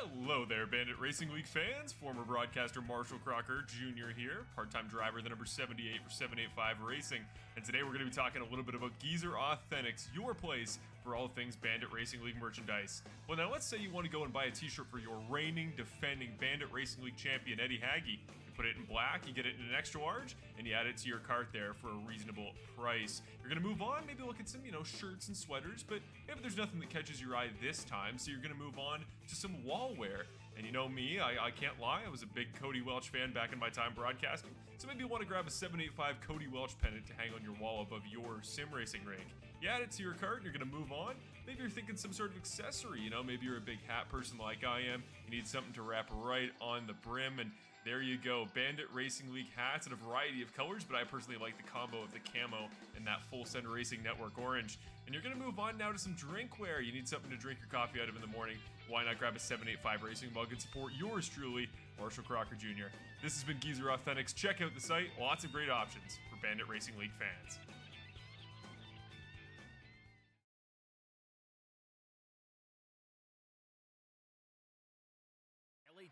Hello there, Bandit Racing League fans. Former broadcaster Marshall Crocker Jr. here, part-time driver, the number 78 for 785 Racing. And today we're going to be talking a little bit about Geezer Authentics, your place for all things Bandit Racing League merchandise. Well, now let's say you want to go and buy a t-shirt for your reigning, defending Bandit Racing League champion, Eddie Hagge. You put it in black, you get it in an extra large, and you add it to your cart there for a reasonable price. You're going to move on, maybe look at some, shirts and sweaters, but maybe there's nothing that catches your eye this time, so you're going to move on to some wall wear. And you know me, I can't lie, I was a big Cody Welch fan back in my time broadcasting, so maybe you want to grab a 785 Cody Welch pennant to hang on your wall above your sim racing rink. You add it to your cart and you're going to move on. Maybe you're thinking some sort of accessory, maybe you're a big hat person like I am, you need something to wrap right on the brim, and there you go, Bandit Racing League hats in a variety of colors, but I personally like the combo of the camo and that full send racing network orange. And you're going to move on now to some drinkware. You need something to drink your coffee out of in the morning. Why not grab a 785 Racing mug and support yours truly, Marshall Crocker Jr. This has been Geezer Authentics. Check out the site. Lots of great options for Bandit Racing League fans.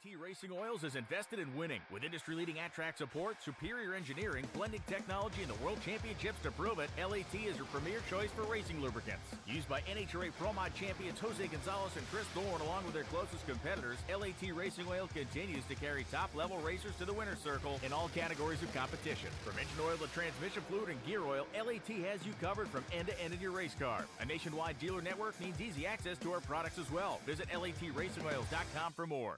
LAT Racing Oils is invested in winning. With industry-leading at-track support, superior engineering, blending technology, and the World Championships to prove it, LAT is your premier choice for racing lubricants. Used by NHRA Pro Mod champions Jose Gonzalez and Chris Thorne along with their closest competitors, LAT Racing Oil continues to carry top-level racers to the winner's circle in all categories of competition. From engine oil to transmission fluid and gear oil, LAT has you covered from end to end in your race car. A nationwide dealer network means easy access to our products as well. Visit LATRacingOils.com for more.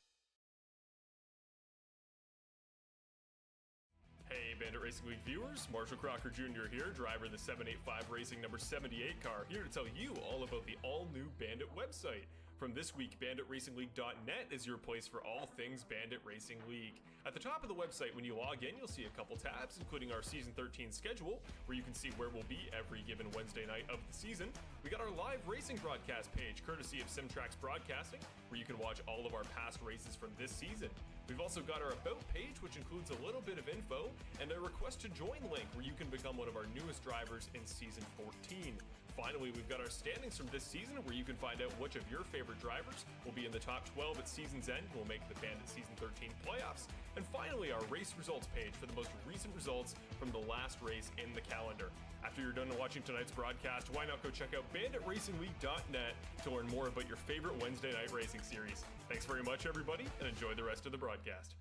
Hey Bandit Racing League viewers, Marshall Crocker Jr. here, driver of the 785 Racing number 78 car, here to tell you all about the all-new Bandit website. From this week, BanditRacingLeague.net is your place for all things Bandit Racing League. At the top of the website, when you log in, you'll see a couple tabs, including our Season 13 schedule, where you can see where we'll be every given Wednesday night of the season. We got our live racing broadcast page, courtesy of Simtrax Broadcasting, where you can watch all of our past races from this season. We've also got our About page, which includes a little bit of info, and a Request to Join link, where you can become one of our newest drivers in Season 14. Finally, we've got our standings from this season, where you can find out which of your favorite drivers will be in the top 12 at season's end who will make the Bandit Season 13 playoffs. And finally, our race results page for the most recent results from the last race in the calendar. After you're done watching tonight's broadcast, why not go check out BanditRacingLeague.net to learn more about your favorite Wednesday night racing series. Thanks very much, everybody, and enjoy the rest of the broadcast.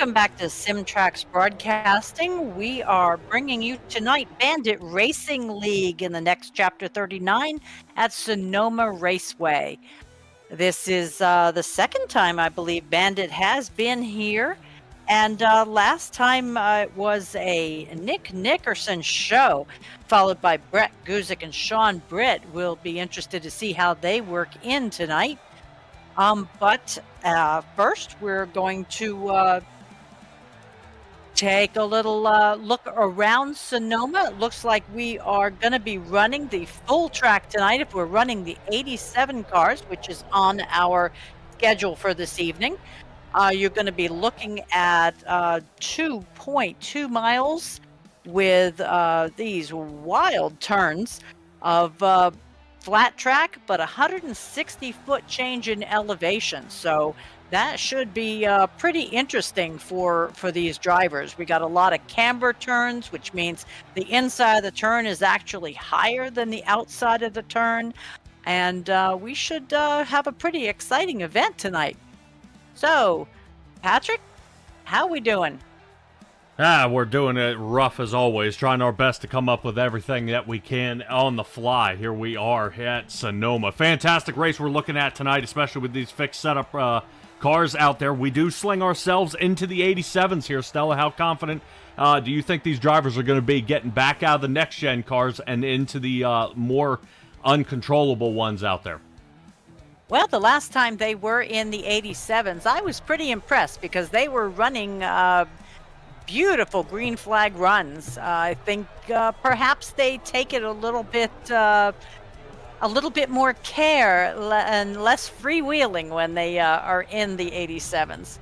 Welcome back to Simtrax Broadcasting. We are bringing you tonight Bandit Racing League in the next Chapter 39 at Sonoma Raceway. This is the second time, I believe, Bandit has been here. And last time it was a Nick Nickerson show, followed by Brett Guzik and Sean Britt. We'll be interested to see how they work in tonight. But first, we're going to take a little look around Sonoma. It looks like we are going to be running the full track tonight if we're running the 87 cars, which is on our schedule for this evening. You're going to be looking at 2.2 miles with these wild turns of flat track, but 160-foot change in elevation. So that should be pretty interesting for these drivers. We got a lot of camber turns, which means the inside of the turn is actually higher than the outside of the turn. And we should have a pretty exciting event tonight. So, Patrick, how we doing? We're doing it rough as always, trying our best to come up with everything that we can on the fly. Here we are at Sonoma. Fantastic race we're looking at tonight, especially with these fixed setup cars out there. We do sling ourselves into the 87s here. Stella, how confident do you think these drivers are going to be getting back out of the next-gen cars and into the more uncontrollable ones out there? Well, the last time they were in the 87s, I was pretty impressed because they were running beautiful green flag runs. I think perhaps they take it a little bit more care and less freewheeling when they are in the 87s.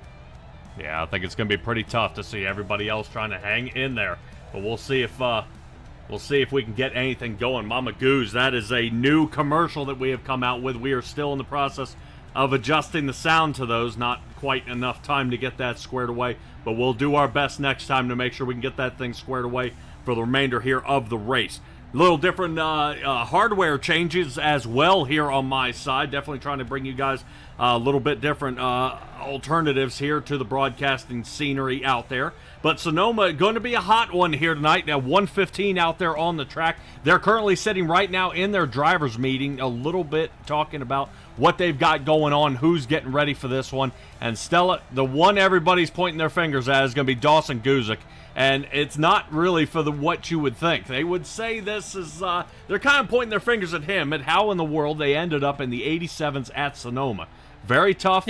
Yeah, I think it's going to be pretty tough to see everybody else trying to hang in there. But we'll see if we can get anything going. Mama Goose, that is a new commercial that we have come out with. We are still in the process of adjusting the sound to those. Not quite enough time to get that squared away, but we'll do our best next time to make sure we can get that thing squared away for the remainder here of the race. A little different hardware changes as well here on my side. Definitely trying to bring you guys a little bit different alternatives here to the broadcasting scenery out there. But Sonoma going to be a hot one here tonight. Now 115 out there on the track. They're currently sitting right now in their drivers meeting, a little bit talking about what they've got going on, who's getting ready for this one. And Stella, the one everybody's pointing their fingers at is going to be Dawson Guzik. And it's not really for what you would think. They would say this is, they're kind of pointing their fingers at him, at how in the world they ended up in the 87s at Sonoma. Very tough,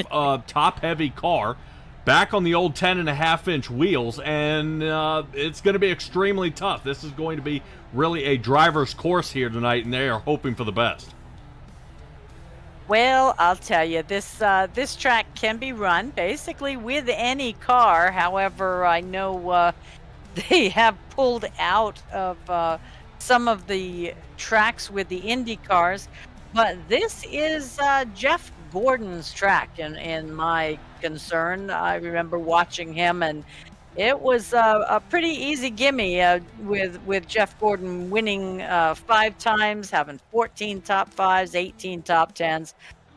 top-heavy car, back on the old 10.5-inch wheels, and it's going to be extremely tough. This is going to be really a driver's course here tonight, and they are hoping for the best. Well, I'll tell you, this track can be run basically with any car. However, I know they have pulled out of some of the tracks with the Indy cars, but this is Jeff Gordon's track in my concern. I remember watching him, and it was a pretty easy gimme with Jeff Gordon winning 5 times, having 14 top 5s, 18 top 10s.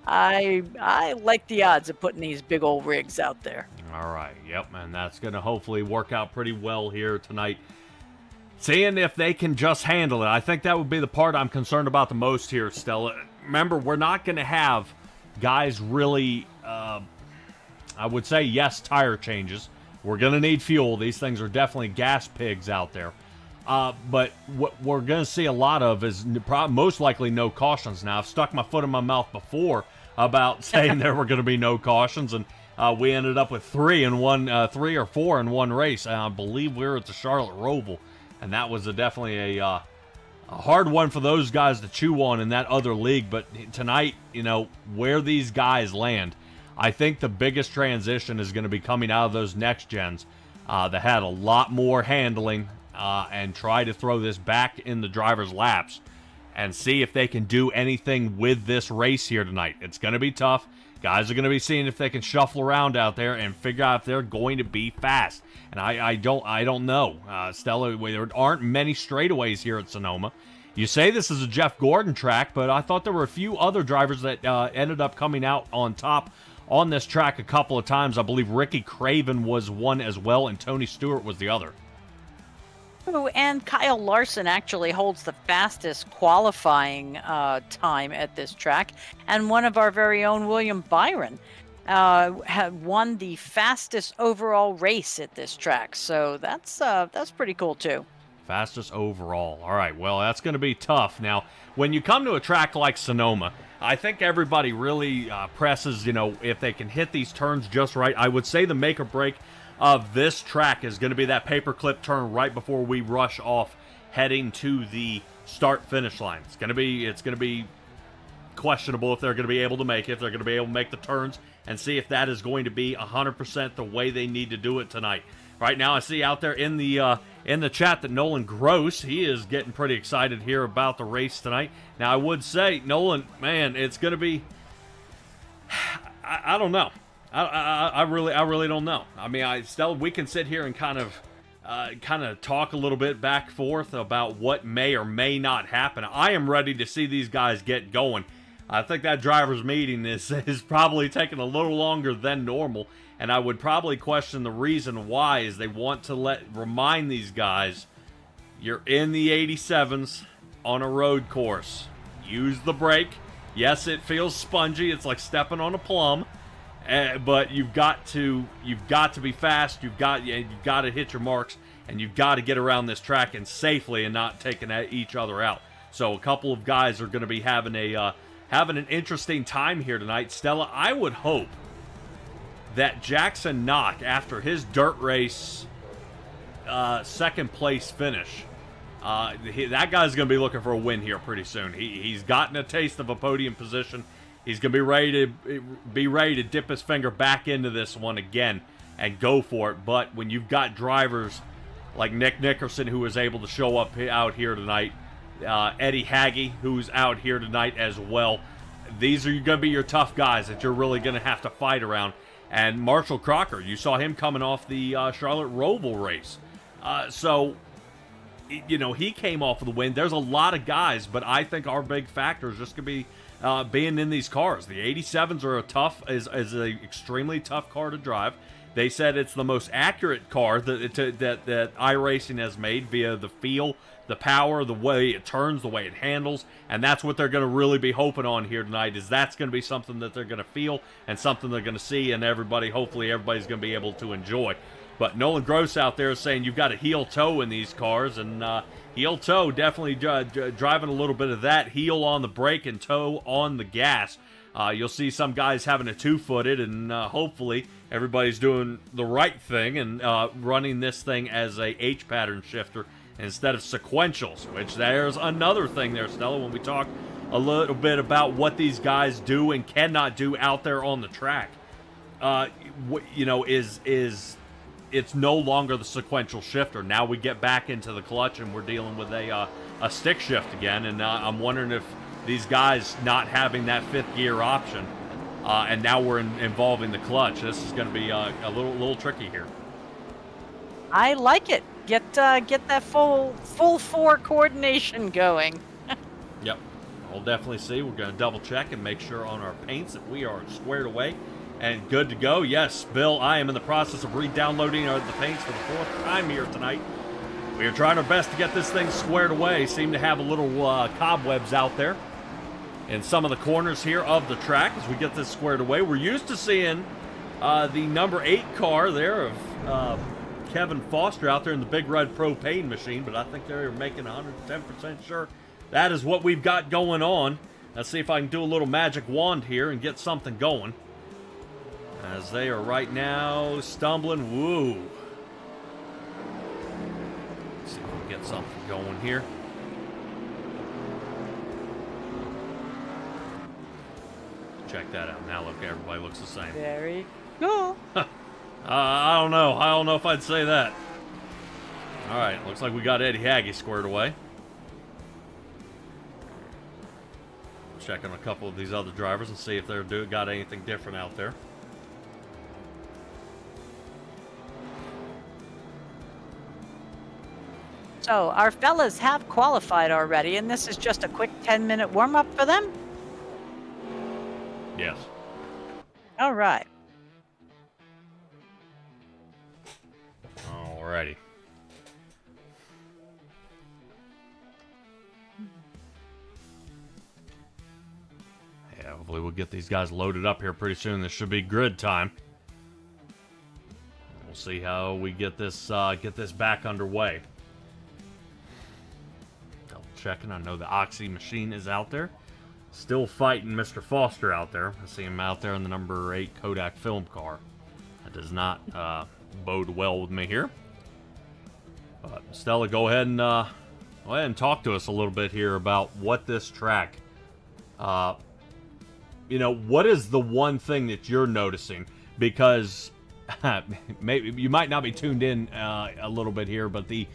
I like the odds of putting these big old rigs out there. All right, yep, and that's going to hopefully work out pretty well here tonight. Seeing if they can just handle it. I think that would be the part I'm concerned about the most here, Stella. Remember, we're not going to have guys really, I would say, yes, tire changes. We're going to need fuel. These things are definitely gas pigs out there. But what we're going to see a lot of is most likely no cautions. Now, I've stuck my foot in my mouth before about saying there were going to be no cautions, and we ended up with 3 or 4 in one race. And I believe we were at the Charlotte Roval, and that was definitely a hard one for those guys to chew on in that other league. But tonight, where these guys land, I think the biggest transition is going to be coming out of those next gens that had a lot more handling and try to throw this back in the driver's laps and see if they can do anything with this race here tonight. It's going to be tough. Guys are going to be seeing if they can shuffle around out there and figure out if they're going to be fast. And I don't know. Stella, there aren't many straightaways here at Sonoma. You say this is a Jeff Gordon track, but I thought there were a few other drivers that ended up coming out on top on this track a couple of times. I believe Ricky Craven was one as well, and Tony Stewart was the other. Oh, and Kyle Larson actually holds the fastest qualifying time at this track, and one of our very own William Byron had won the fastest overall race at this track. So that's pretty cool too. Fastest overall. All right, well, that's going to be tough. Now, when you come to a track like Sonoma, I think everybody really presses, if they can hit these turns just right. I would say the make or break of this track is going to be that paperclip turn right before we rush off heading to the start-finish line. It's going to be questionable if they're going to be able to make it, if they're going to be able to make the turns, and see if that is going to be 100% the way they need to do it tonight. Right now, I see out there in the chat that Nolan Gross, he is getting pretty excited here about the race tonight. Now, I would say, Nolan, man, it's going to be, I don't know. I really don't know. I mean, we can sit here and kind of talk a little bit back and forth about what may or may not happen. I am ready to see these guys get going. I think that driver's meeting is probably taking a little longer than normal, and I would probably question the reason why is they want to remind these guys, you're in the 87s on a road course. Use the brake. Yes, it feels spongy. It's like stepping on a plum. But you've got to be fast. You've got to hit your marks, and you've got to get around this track and safely and not taking each other out. So a couple of guys are going to be having an interesting time here tonight. Stella, I would hope that Jackson Knock, after his dirt race second place finish, that guy's going to be looking for a win here pretty soon. He's gotten a taste of a podium position. He's going to be ready to dip his finger back into this one again and go for it. But when you've got drivers like Nick Nickerson, who was able to show up out here tonight, Eddie Hagge, who's out here tonight as well, these are going to be your tough guys that you're really going to have to fight around. And Marshall Crocker, you saw him coming off the Charlotte Roval race. So, he came off of the win. There's a lot of guys, but I think our big factor is just going to be being in these cars. The 87s are is an extremely tough car to drive. They said it's the most accurate car that iRacing has made via the feel, the power, the way it turns, the way it handles, and that's what they're going to really be hoping on here tonight. Is that's going to be something that they're going to feel and something they're going to see, and hopefully everybody's going to be able to enjoy. But Nolan Gross out there is saying you've got a heel toe in these cars, and heel toe definitely driving a little bit of that. Heel on the brake and toe on the gas. You'll see some guys having a two-footed, and hopefully everybody's doing the right thing and running this thing as a H-pattern shifter instead of sequentials, which there's another thing there, Stella, when we talk a little bit about what these guys do and cannot do out there on the track. It's no longer the sequential shifter. Now we get back into the clutch and we're dealing with a stick shift again. And I'm wondering if these guys not having that fifth gear option, and now we're involving the clutch. This is going to be a little tricky here. I like it. Get that full four coordination going. Yep, we'll definitely see. We're going to double check and make sure on our paints that we are squared away and good to go. Yes, Bill, I am in the process of re-downloading the paints for the fourth time here tonight. We are trying our best to get this thing squared away. Seem to have a little cobwebs out there in some of the corners here of the track as we get this squared away. We're used to seeing the number 8 car there of Kevin Foster out there in the big red propane machine, but I think they're making 110% sure that is what we've got going on. Let's see if I can do a little magic wand here and get something going, as they are right now stumbling. Woo. Let's see if we can get something going here. Check that out. Now look, everybody looks the same. Very cool. I don't know if I'd say that. All right, looks like we got Eddie Hagge squared away. Checking a couple of these other drivers and see if they're got anything different out there. So our fellas have qualified already, and this is just a quick 10-minute warm-up for them? Yes. All right. Alrighty. Yeah, hopefully we'll get these guys loaded up here pretty soon. This should be grid time. We'll see how we get this back underway. Double checking. I know the Oxy machine is out there. Still fighting Mr. Foster out there. I see him out there in the number 8 Kodak film car. That does not bode well with me here. But Stella, go ahead and talk to us a little bit here about what this track. What is the one thing that you're noticing? Because maybe you might not be tuned in a little bit here, but the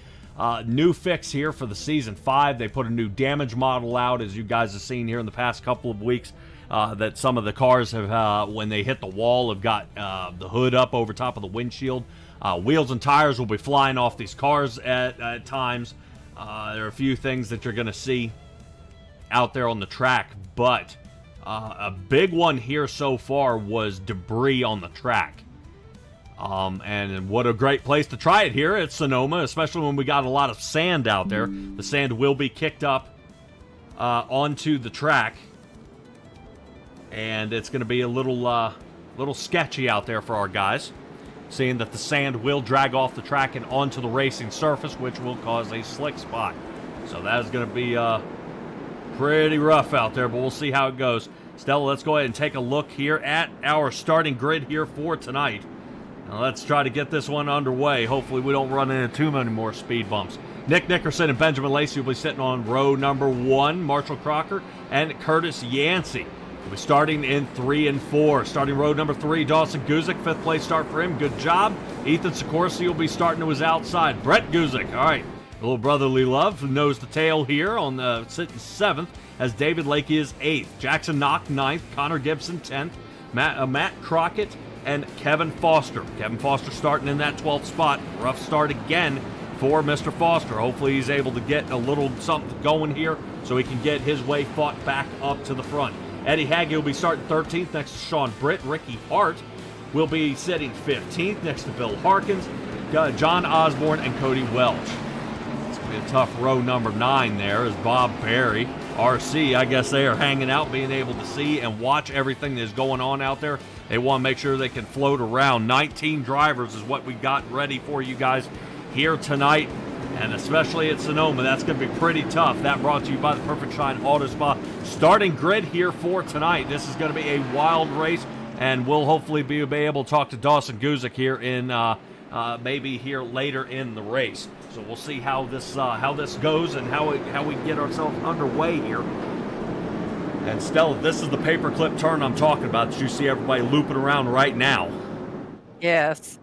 new fix here for the Season 5, they put a new damage model out, as you guys have seen here in the past couple of weeks, that some of the cars have, when they hit the wall, have got the hood up over top of the windshield. Wheels and tires will be flying off these cars at times. There are a few things that you're going to see out there on the track, but a big one here so far was debris on the track. And what a great place to try it here at Sonoma, especially when we got a lot of sand out there. The sand will be kicked up onto the track, and it's going to be a little sketchy out there for our guys, seeing that the sand will drag off the track and onto the racing surface, which will cause a slick spot. So that is going to be pretty rough out there, but we'll see how it goes. Stella, let's go ahead and take a look here at our starting grid here for tonight. Now let's try to get this one underway. Hopefully we don't run into too many more speed bumps. Nick Nickerson and Benjamin Lacey will be sitting on row number 1. Marshall Crocker and Curtis Yancey will be starting in 3 and 4. Starting row number 3, Dawson Guzik, 5th place start for him. Good job. Ethan Sikorsky will be starting to his outside. Brett Guzik, all right. Little brotherly love knows the tail here on the sitting 7th, as David Lakey is 8th. Jackson Knock 9th. Connor Gibson 10th. Matt Crockett and Kevin Foster. Kevin Foster starting in that 12th spot. Rough start again for Mr. Foster. Hopefully he's able to get a little something going here so he can get his way fought back up to the front. Eddie Haggy will be starting 13th next to Sean Britt. Ricky Hart will be sitting 15th next to Bill Harkins, John Osborne, and Cody Welch. It's going to be a tough row number 9 there as Bob Barry, RC, I guess they are hanging out, being able to see and watch everything that is going on out there. They want to make sure they can float around. 19 drivers is what we got ready for you guys here tonight, and especially at Sonoma. That's going to be pretty tough. That brought to you by the Perfect Shine Auto Spa. Starting grid here for tonight. This is going to be a wild race, and we'll hopefully be able to talk to Dawson Guzik here in maybe here later in the race. So we'll see how this goes and how we get ourselves underway here. And Stella, this is the paperclip turn I'm talking about that you see everybody looping around right now. Yes.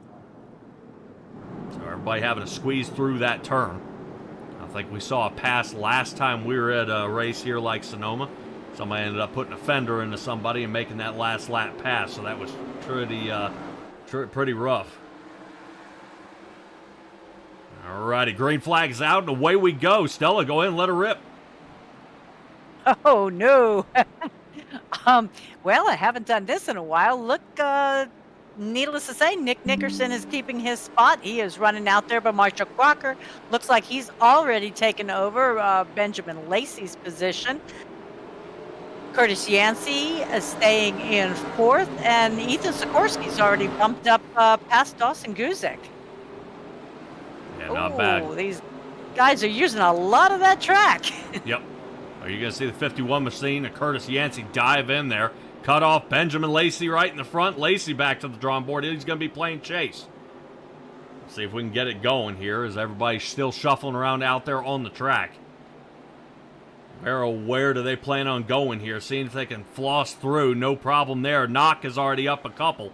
So everybody having to squeeze through that turn. I think we saw a pass last time we were at a race here like Sonoma. Somebody ended up putting a fender into somebody and making that last lap pass, so that was pretty rough. Alrighty, green flag's out, and away we go. Stella, go ahead and let her rip. Oh, no. Well, I haven't done this in a while. Look, needless to say, Nick Nickerson is keeping his spot. He is running out there by Marshall Crocker. Looks like he's already taken over Benjamin Lacey's position. Curtis Yancey is staying in 4th, and Ethan Sikorsky's already bumped up past Dawson Guzik. Yeah, not bad. These guys are using a lot of that track. Yep. Are you going to see the 51 machine of Curtis Yancey dive in there, cut off Benjamin Lacey right in the front. Lacey back to the drawing board. He's going to be playing chase. See if we can get it going here as everybody's still shuffling around out there on the track. Where do they plan on going here? Seeing if they can floss through. No problem there. Knock is already up a couple.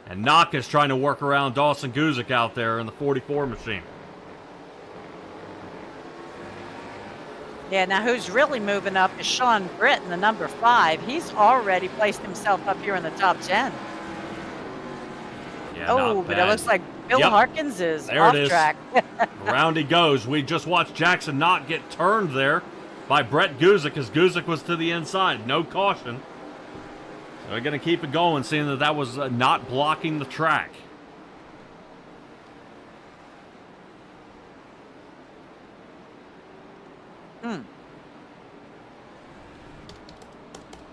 And Knock is trying to work around Dawson Guzik out there in the 44 machine. Yeah, now who's really moving up is Sean Britt in the number 5. He's already placed himself up here in the top 10. Yeah, oh, but it looks like Bill Harkins is there off it is. track. Around he goes. We just watched Jackson Knott get turned there by Brett Guzik as Guzik was to the inside. No caution. They're going to keep it going, seeing that was not blocking the track.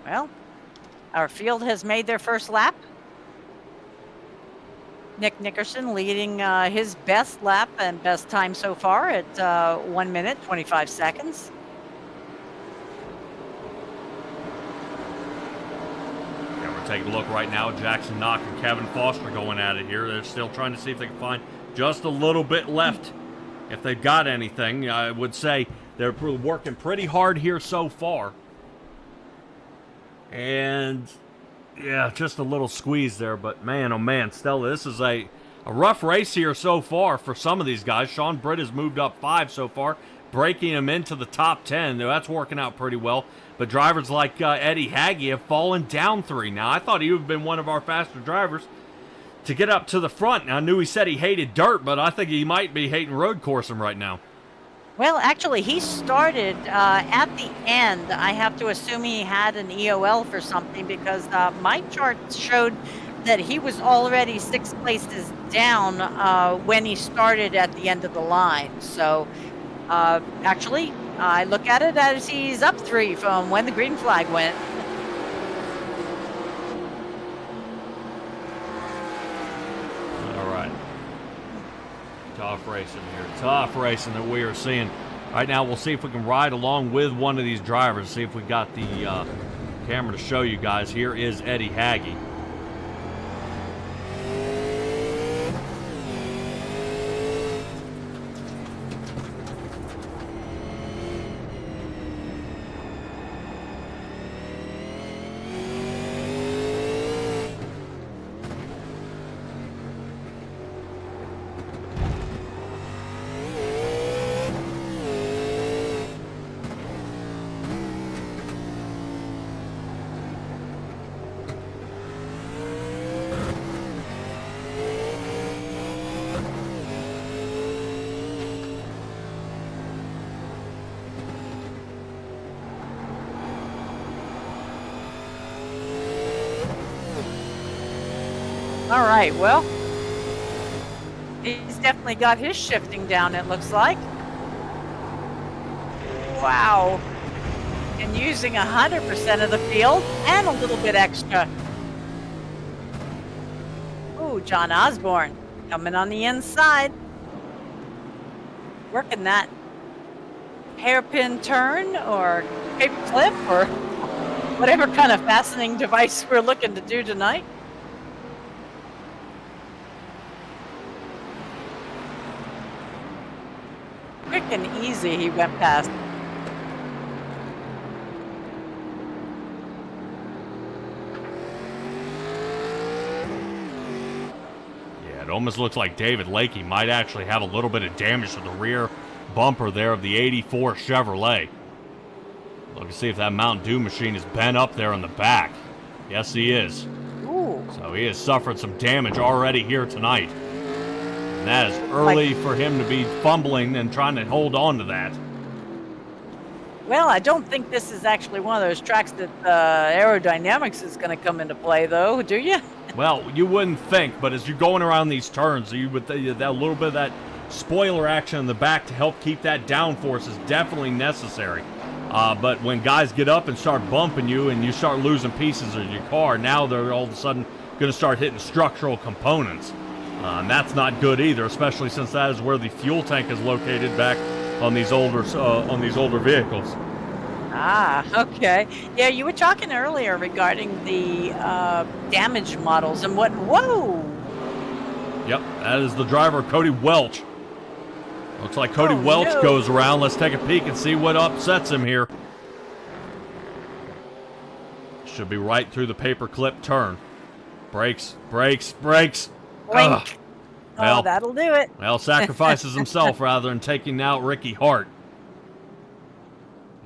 Well, our field has made their first lap. Nick Nickerson leading his best lap and best time so far at 1 minute, 25 seconds. Yeah, we're taking a look right now at Jackson Knock and Kevin Foster going at it here. They're still trying to see if they can find just a little bit left. If they've got anything, I would say they're working pretty hard here so far. And, yeah, just a little squeeze there. But, man, oh, man, Stella, this is a rough race here so far for some of these guys. Sean Britt has moved up 5 so far, breaking him into the top 10. That's working out pretty well. But drivers like Eddie Haggie have fallen down 3. Now, I thought he would have been one of our faster drivers to get up to the front. Now, I knew he said he hated dirt, but I think he might be hating road coursing right now. Well, actually, he started at the end. I have to assume he had an EOL for something because my chart showed that he was already 6 places down when he started at the end of the line. So, actually, I look at it as he's up 3 from when the green flag went. All right. Tough racing here. Tough racing that we are seeing. Right now, we'll see if we can ride along with one of these drivers. See if we got the camera to show you guys. Here is Eddie Haggie. All right, well, he's definitely got his shifting down, it looks like. Wow. And using 100% of the field and a little bit extra. Ooh, John Osborne coming on the inside. Working that hairpin turn or paper clip or whatever kind of fastening device we're looking to do tonight. Quick and easy he went past. Yeah, it almost looks like David Lakey might actually have a little bit of damage to the rear bumper there of the 84 Chevrolet. Look to see if that Mountain Dew machine is bent up there in the back. Yes, he is. Ooh. So he has suffered some damage already here tonight. And that is early for him to be fumbling and trying to hold on to that. Well, I don't think this is actually one of those tracks that aerodynamics is going to come into play, though, do you? Well, you wouldn't think, but as you're going around these turns, you would that a little bit of that spoiler action in the back to help keep that downforce is definitely necessary. But when guys get up and start bumping you and you start losing pieces of your car, now they're all of a sudden going to start hitting structural components. And that's not good either, especially since that is where the fuel tank is located back on these older vehicles. Ah, okay. Yeah, you were talking earlier regarding the damage models and what... Whoa! Yep, that is the driver, Cody Welch. Looks like Cody Welch no. goes around. Let's take a peek and see what upsets him here. Should be right through the paperclip turn. Brakes, brakes, brakes. Blink. Well, Oh, that'll do it. Well, sacrifices himself rather than taking out Ricky Hart.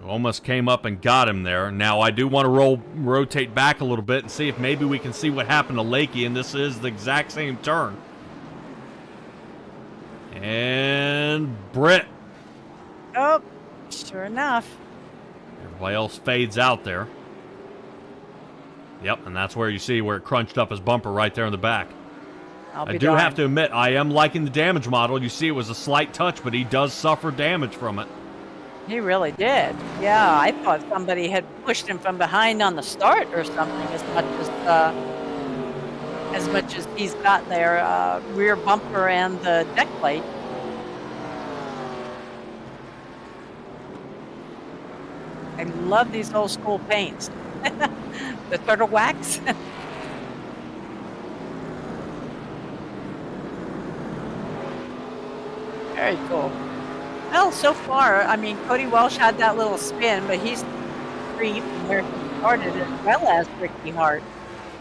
Almost came up and got him there. Now, I do want to rotate back a little bit and see if maybe we can see what happened to Lakey, and this is the exact same turn. And Britt. Oh, sure enough. Everybody else fades out there. Yep, and that's where you see where it crunched up his bumper right there in the back. I do have to admit, I am liking the damage model. You see it was a slight touch, but he does suffer damage from it. He really did. Yeah, I thought somebody had pushed him from behind on the start or something. As much as he's got their rear bumper and the deck plate. I love these old school paints. The turtle wax. Very cool. Well, so far, I mean, Cody Welsh had that little spin, but he's free from where he started, as well as Ricky Hart.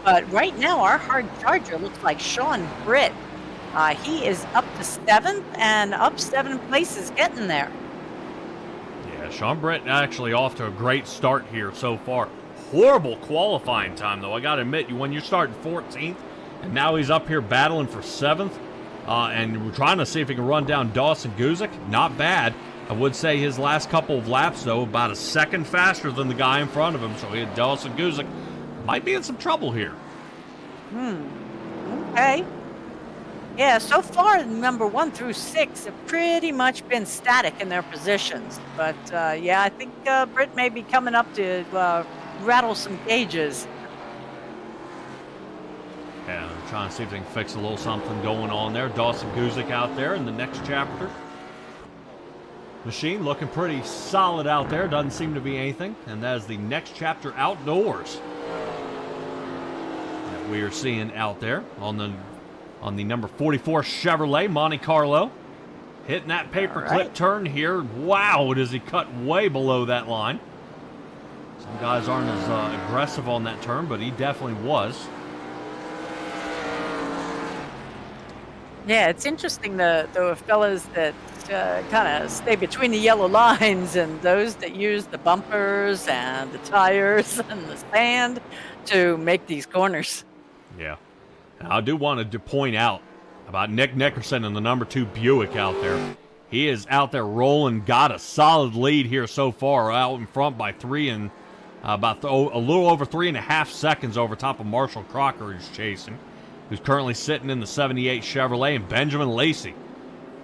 But right now, our hard charger looks like Sean Britt. He is up to 7th and up 7 places getting there. Yeah, Sean Britt actually off to a great start here so far. Horrible qualifying time, though. I got to admit, when you're starting 14th, and now he's up here battling for 7th, and we're trying to see if he can run down Dawson Guzik. Not bad. I would say his last couple of laps, though, about a second faster than the guy in front of him. So he had Dawson Guzik. Might be in some trouble here. Okay. Yeah, so far, number 1 through 6 have pretty much been static in their positions. But, yeah, I think Britt may be coming up to rattle some gauges. Yeah, I'm trying to see if they can fix a little something going on there. Dawson Guzik out there in the next chapter. Machine looking pretty solid out there. Doesn't seem to be anything. And that is the next chapter outdoors that we are seeing out there on the number 44 Chevrolet Monte Carlo. Hitting that paperclip turn here. Wow, does he cut way below that line. Some guys aren't as aggressive on that turn, but he definitely was. Yeah, it's interesting the fellas that kind of stay between the yellow lines and those that use the bumpers and the tires and the sand to make these corners. Yeah. And I do want to point out about Nick Nickerson and the number 2 Buick out there. He is out there rolling, got a solid lead here so far, out in front by 3 and a little over 3.5 seconds over top of Marshall Crocker, who's chasing, who's currently sitting in the 78 Chevrolet, and Benjamin Lacey,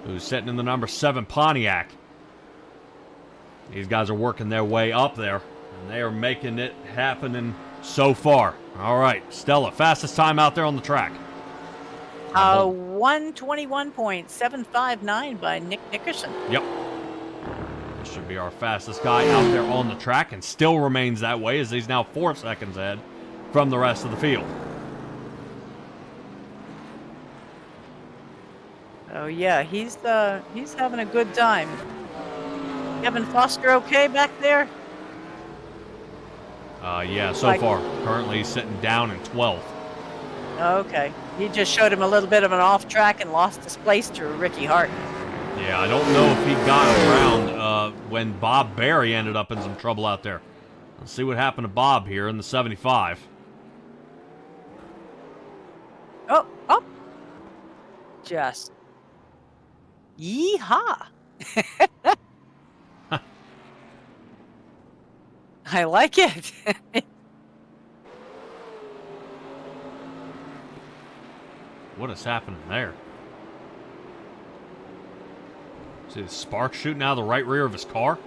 who's sitting in the number 7 Pontiac. These guys are working their way up there, and they are making it happening so far. All right, Stella, fastest time out there on the track. 121.759 by Nick Nickerson. Yep. This should be our fastest guy out there on the track, and still remains that way as he's now 4 seconds ahead from the rest of the field. Oh yeah, he's having a good time. Kevin Foster okay back there? Yeah, so far. Currently he's sitting down in 12th. Okay. He just showed him a little bit of an off track and lost his place to Ricky Hart. Yeah, I don't know if he got around when Bob Berry ended up in some trouble out there. Let's see what happened to Bob here in the 75. Oh. Just. Yeehaw. I like it. What is happening there? See the spark shooting out of the right rear of his car?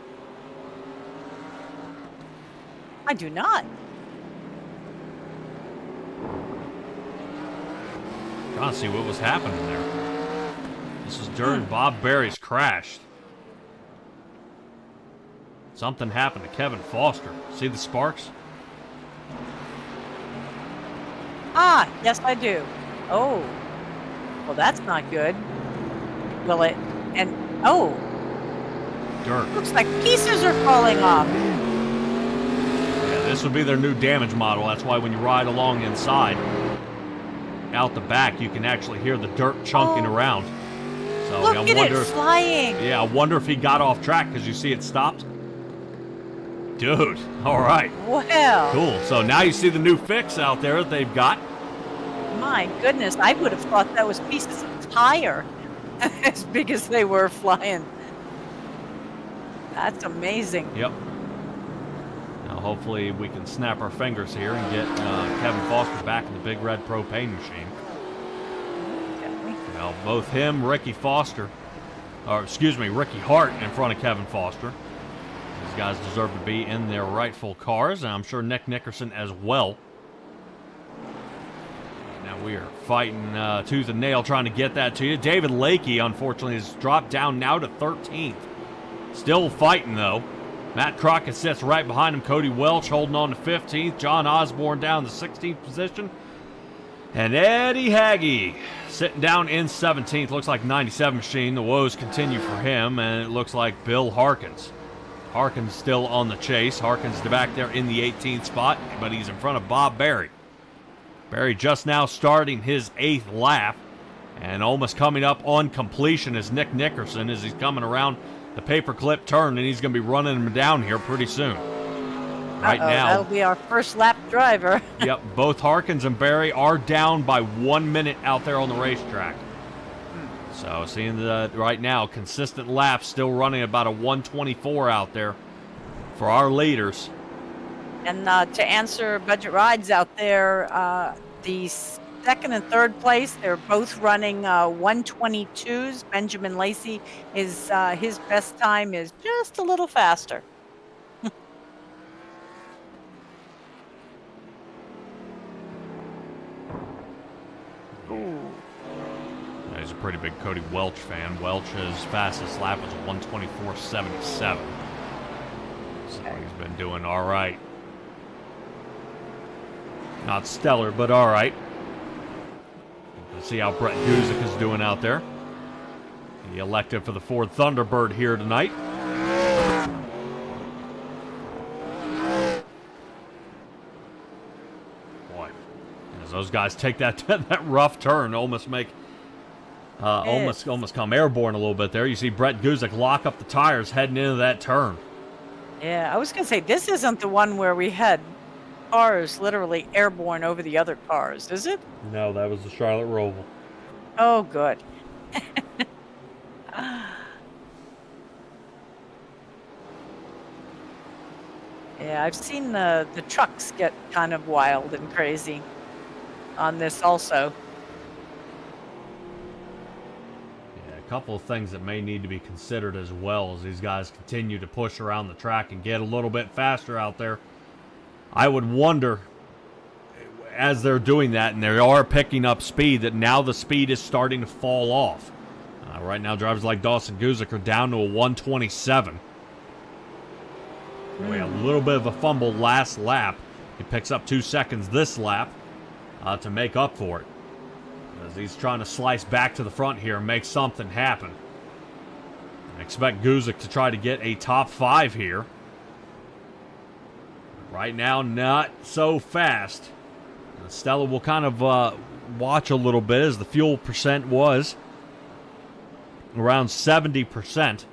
I do not. Trying to see what was happening there. This was during Bob Berry's crash. Something happened to Kevin Foster. See the sparks? Ah, yes I do. Oh. Well, that's not good. Will it? And, oh. Dirt. Looks like pieces are falling off. Yeah, this would be their new damage model. That's why when you ride along inside, out the back, you can actually hear the dirt chunking around. So Look I at wonder it flying. Yeah, I wonder if he got off track because you see it stopped. Dude, all right. Well. Cool. So now you see the new fix out there that they've got. My goodness, I would have thought that was pieces of tire as big as they were flying. That's amazing. Yep. Now Hopefully we can snap our fingers here and get Kevin Foster back in the big red propane machine. Well, both him, Ricky Hart in front of Kevin Foster. These guys deserve to be in their rightful cars, and I'm sure Nick Nickerson as well. Now we are fighting tooth and nail trying to get that to you. David Lakey, unfortunately, has dropped down now to 13th. Still fighting, though. Matt Crockett sits right behind him. Cody Welch holding on to 15th. John Osborne down to 16th position. And Eddie Hagee sitting down in 17th. Looks like 97 machine. The woes continue for him, and it looks like Bill Harkins. Harkins still on the chase. Harkins back there in the 18th spot, but he's in front of Bob Berry. Berry just now starting his 8th lap, and almost coming up on completion is Nick Nickerson as he's coming around the paperclip turn, and he's going to be running him down here pretty soon. Right now, that'll be our first lap driver. Yep, both Harkins and Berry are down by 1 minute out there on the racetrack. So seeing the right now consistent laps, still running about a 124 out there for our leaders. And to answer Budget Rides out there, the second and third place, they're both running 122s. Benjamin Lacey is his best time is just a little faster. He's a pretty big Cody Welch fan. Welch's fastest lap was 124.77. So he's been doing all right. Not stellar, but all right. Let's see how Brett Guzik is doing out there. He elected for the Ford Thunderbird here tonight. Boy, as those guys take that rough turn, almost come airborne a little bit there. You see Brett Guzik lock up the tires heading into that turn. Yeah, I was going to say, this isn't the one where we had cars literally airborne over the other cars, is it? No, that was the Charlotte Roval. Oh, good. Yeah, I've seen the trucks get kind of wild and crazy on this also. A couple of things that may need to be considered as well as these guys continue to push around the track and get a little bit faster out there. I would wonder, as they're doing that and they are picking up speed, that now the speed is starting to fall off. Right now, drivers like Dawson Guzik are down to a 127. We had a little bit of a fumble last lap. He picks up 2 seconds this lap to make up for it, as he's trying to slice back to the front here and make something happen. I expect Guzik to try to get a top 5 here. Right now, not so fast. Stella will kind of watch a little bit, as the fuel percent was around 70%.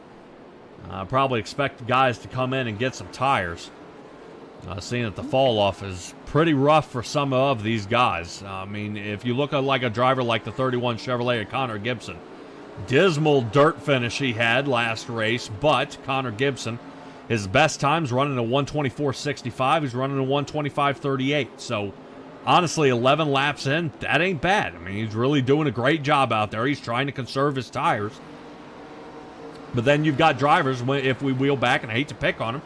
Probably expect the guys to come in and get some tires. Seeing that the fall off is pretty rough for some of these guys. I mean, if you look at like a driver like the 31 Chevrolet of Connor Gibson, dismal dirt finish he had last race, but Connor Gibson, his best times running a 124.65. He's running a 125.38. So honestly, 11 laps in, that ain't bad. I mean, he's really doing a great job out there. He's trying to conserve his tires. But then you've got drivers, if we wheel back, and I hate to pick on him,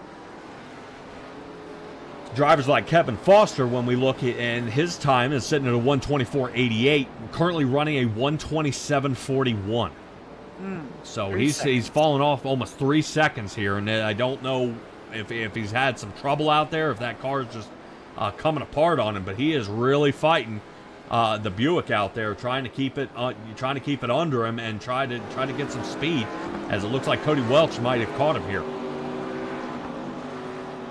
drivers like Kevin Foster, when we look at, and his time is sitting at a 124.88, currently running a 127.41. So he's fallen off almost 3 seconds here, and I don't know if he's had some trouble out there, if that car is just coming apart on him, but he is really fighting the Buick out there, trying to keep it under him and try to get some speed, as it looks like Cody Welch might have caught him here.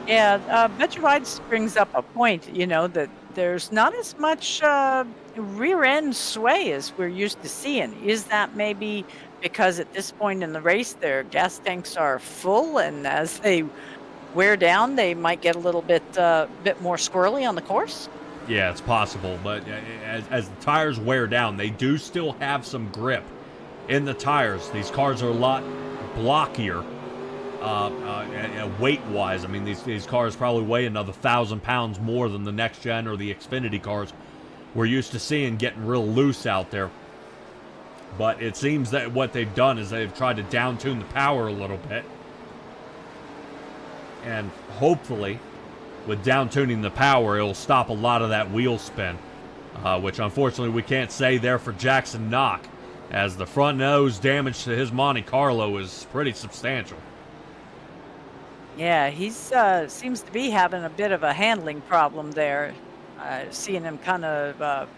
Yeah, Budget Rides brings up a point, that there's not as much rear end sway as we're used to seeing. Is that maybe because at this point in the race their gas tanks are full, and as they wear down they might get a little bit more squirrely on the course? Yeah, it's possible, but as the tires wear down, they do still have some grip in the tires. These cars are a lot blockier weight-wise. I mean, these cars probably weigh another 1,000 pounds more than the next gen or the Xfinity cars we're used to seeing getting real loose out there. But it seems that what they've done is they've tried to down-tune the power a little bit. And hopefully, with down-tuning the power, it'll stop a lot of that wheel spin. Which, unfortunately, we can't say there for Jackson Knock, as the front nose damage to his Monte Carlo is pretty substantial. Yeah, he's seems to be having a bit of a handling problem there. Seeing him kind of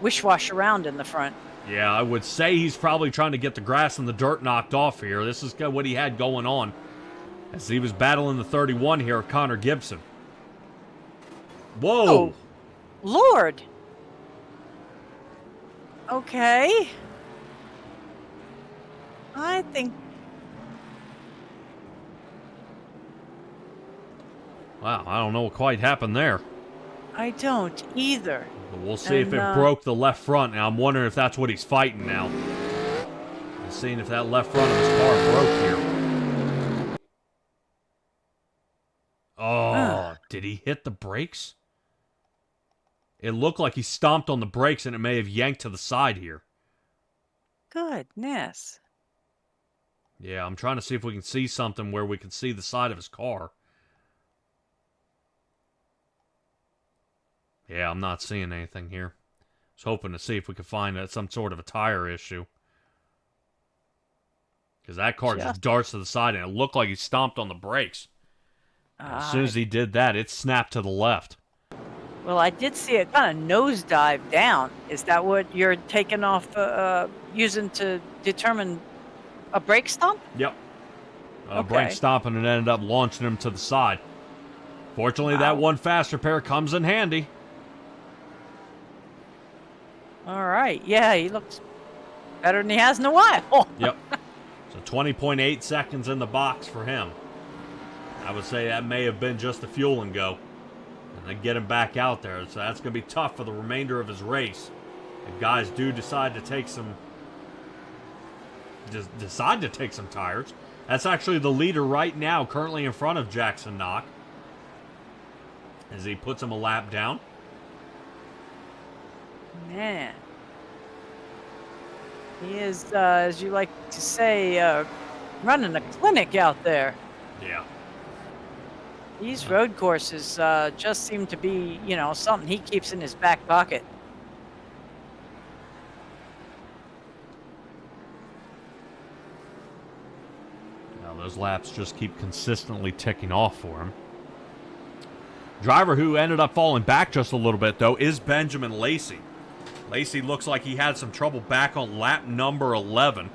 wish-wash around in the front. Yeah, I would say he's probably trying to get the grass and the dirt knocked off here. This is what he had going on as he was battling the 31 here, Connor Gibson. Whoa! Oh, Lord! Okay. I think... Wow, I don't know what quite happened there. I don't either. But we'll see if it broke the left front. Now, I'm wondering if that's what he's fighting now. Seeing if that left front of his car broke here. Oh, did he hit the brakes? It looked like he stomped on the brakes and it may have yanked to the side here. Goodness. Yeah, I'm trying to see if we can see something where we can see the side of his car. Yeah, I'm not seeing anything here. I was hoping to see if we could find some sort of a tire issue. Because that car just darts to the side, and it looked like he stomped on the brakes. As soon as he did that, it snapped to the left. Well, I did see it kind of nosedive down. Is that what you're taking off, using to determine a brake stump? Yep. Brake stomp, and it ended up launching him to the side. Fortunately, that one faster pair comes in handy. All right. Yeah, he looks better than he has in a while. Yep. So 20.8 seconds in the box for him. I would say that may have been just the fuel and go. And then get him back out there. So that's going to be tough for the remainder of his race. If guys do decide to take some... decide to take some tires. That's actually the leader right now, currently in front of Jackson Knock. As he puts him a lap down. Man. He is, as you like to say, running a clinic out there. Yeah. These road courses just seem to be, something he keeps in his back pocket. Now those laps just keep consistently ticking off for him. Driver who ended up falling back just a little bit, though, is Benjamin Lacey. Lacey looks like he had some trouble back on lap number 11,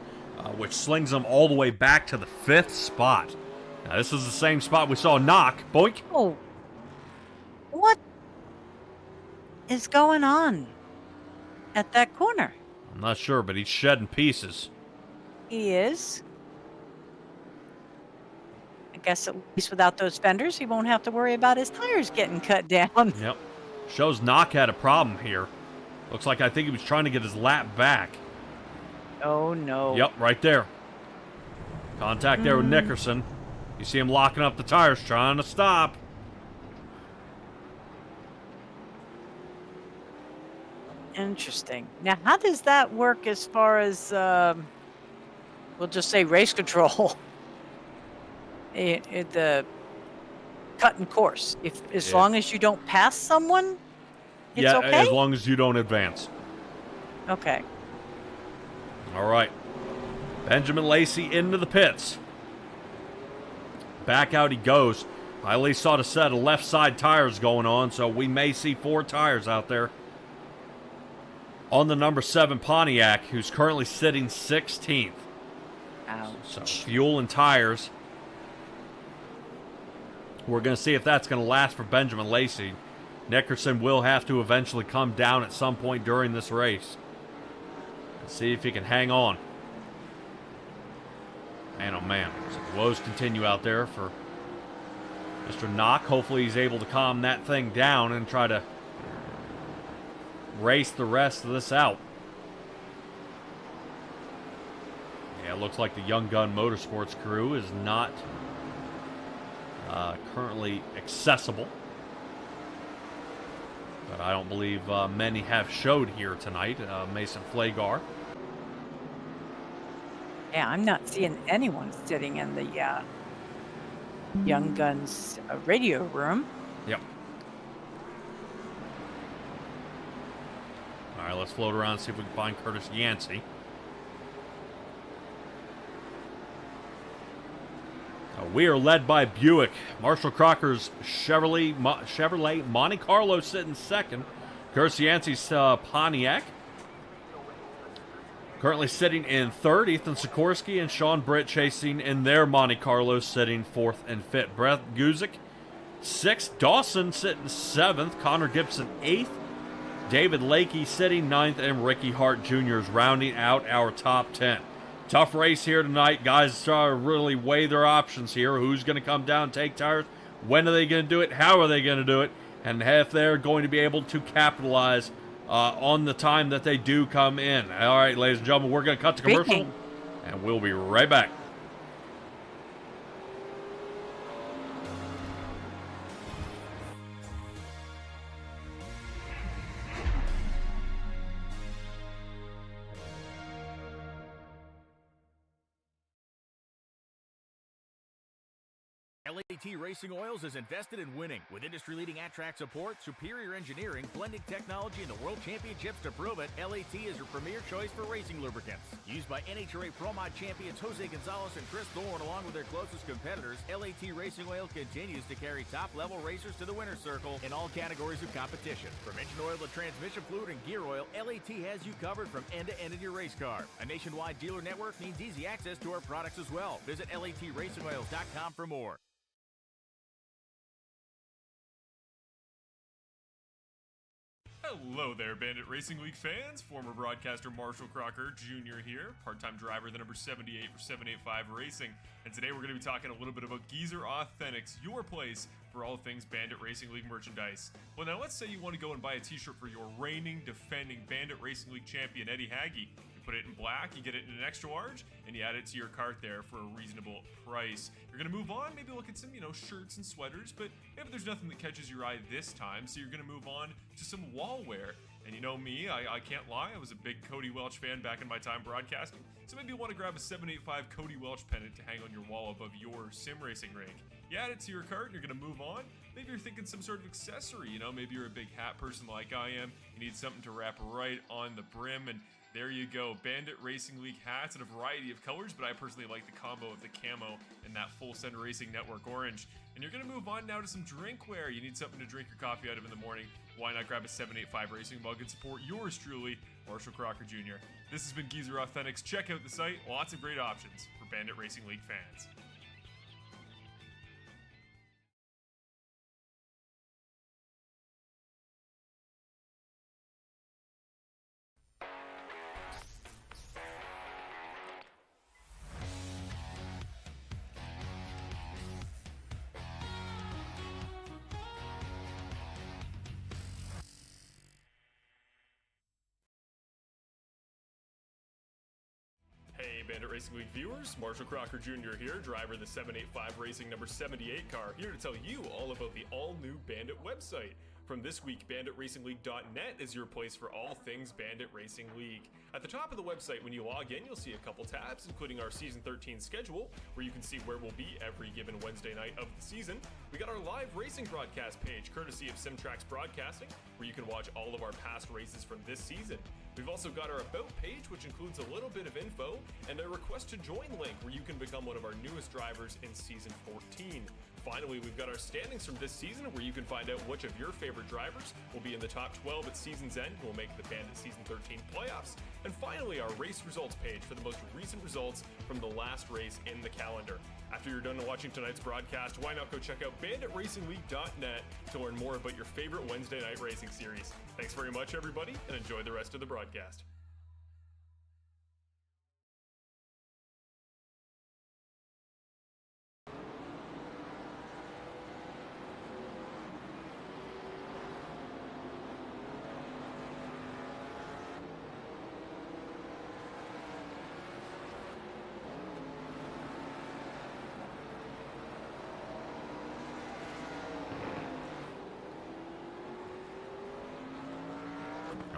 which slings him all the way back to the 5th spot. Now, this is the same spot we saw Knock. Boink. Oh. What is going on at that corner? I'm not sure, but he's shedding pieces. He is. I guess at least without those fenders, he won't have to worry about his tires getting cut down. Yep. Shows Knock had a problem here. Looks like I think he was trying to get his lap back. Oh, no. Yep, right there. Contact there with Nickerson. You see him locking up the tires, trying to stop. Interesting. Now, how does that work as far as, we'll just say race control? The cut and course. As long as you don't pass someone, it's okay? As long as you don't advance. Okay. All right. Benjamin Lacey into the pits. Back out he goes. I at least saw a set of left side tires going on, so we may see 4 tires out there. On the number 7 Pontiac, who's currently sitting 16th. Ouch. So fuel and tires. We're going to see if that's going to last for Benjamin Lacey. Nickerson will have to eventually come down at some point during this race. Let's see if he can hang on. Man, oh man. So woes continue out there for Mr. Knock. Hopefully he's able to calm that thing down and try to race the rest of this out. Yeah, it looks like the Young Gun Motorsports crew is not currently accessible. But I don't believe many have showed here tonight. Mason Flagar. Yeah, I'm not seeing anyone sitting in the Young Guns radio room. Yep. All right, let's float around and see if we can find Curtis Yancey. We are led by Buick. Marshall Crocker's Chevrolet Monte Carlo sitting second. Curtis Yancey's Pontiac. Currently sitting in third. Ethan Sikorsky and Sean Britt chasing in their Monte Carlo, sitting fourth and fifth. Brett Guzik, sixth. Dawson sitting seventh. Connor Gibson, eighth. David Lakey sitting ninth. And Ricky Hart Jr. is rounding out our top 10. Tough race here tonight. Guys really weigh their options here. Who's going to come down and take tires? When are they going to do it? How are they going to do it? And if they're going to be able to capitalize on the time that they do come in. All right, ladies and gentlemen, we're going to cut to commercial, and we'll be right back. LAT Racing Oils is invested in winning. With industry-leading at-track support, superior engineering, blending technology, and the World Championships to prove it, LAT is your premier choice for racing lubricants. Used by NHRA Pro Mod champions Jose Gonzalez and Chris Thorne, along with their closest competitors, LAT Racing Oil continues to carry top-level racers to the winner's circle in all categories of competition. From engine oil to transmission fluid and gear oil, LAT has you covered from end to end in your race car. A nationwide dealer network means easy access to our products as well. Visit LATRacingOils.com for more. Hello there, Bandit Racing League fans. Former broadcaster Marshall Crocker Jr. here, part-time driver, the number 78 for 785 Racing. And today we're going to be talking a little bit about Geezer Authentics, your place for all things Bandit Racing League merchandise. Well, now let's say you want to go and buy a t-shirt for your reigning, defending Bandit Racing League champion, Eddie Hagge. You put it in black, you get it in an extra large, and you add it to your cart there for a reasonable price. You're going to move on, maybe look at some, shirts and sweaters, but maybe there's nothing that catches your eye this time, so you're going to move on to some wall wear. And you know me, I can't lie, I was a big Cody Welch fan back in my time broadcasting, so maybe you want to grab a 785 Cody Welch pennant to hang on your wall above your sim racing rig. You add it to your cart and you're going to move on. Maybe you're thinking some sort of accessory, maybe you're a big hat person like I am, you need something to wrap right on the brim, and there you go, Bandit Racing League hats in a variety of colors, but I personally like the combo of the camo and that Full Send Racing Network orange. And you're going to move on now to some drinkware. You need something to drink your coffee out of in the morning. Why not grab a 785 Racing mug and support yours truly, Marshall Crocker Jr. This has been Geezer Authentics. Check out the site. Lots of great options for Bandit Racing League fans. Hey Bandit Racing League viewers, Marshall Crocker Jr. here, driver of the 785 Racing number 78 car, here to tell you all about the all-new Bandit website. From this week, BanditRacingLeague.net is your place for all things Bandit Racing League. At the top of the website, when you log in, you'll see a couple tabs, including our Season 13 schedule, where you can see where we'll be every given Wednesday night of the season. We got our live racing broadcast page, courtesy of Simtrax Broadcasting, where you can watch all of our past races from this season. We've also got our About page, which includes a little bit of info, and a Request to Join link, where you can become one of our newest drivers in Season 14. Finally, we've got our standings from this season, where you can find out which of your favorite drivers will be in the top 12 at season's end and will make the Bandit Season 13 playoffs. And finally, our race results page for the most recent results from the last race in the calendar. After you're done watching tonight's broadcast, why not go check out BanditRacingLeague.net to learn more about your favorite Wednesday night racing series. Thanks very much, everybody, and enjoy the rest of the broadcast.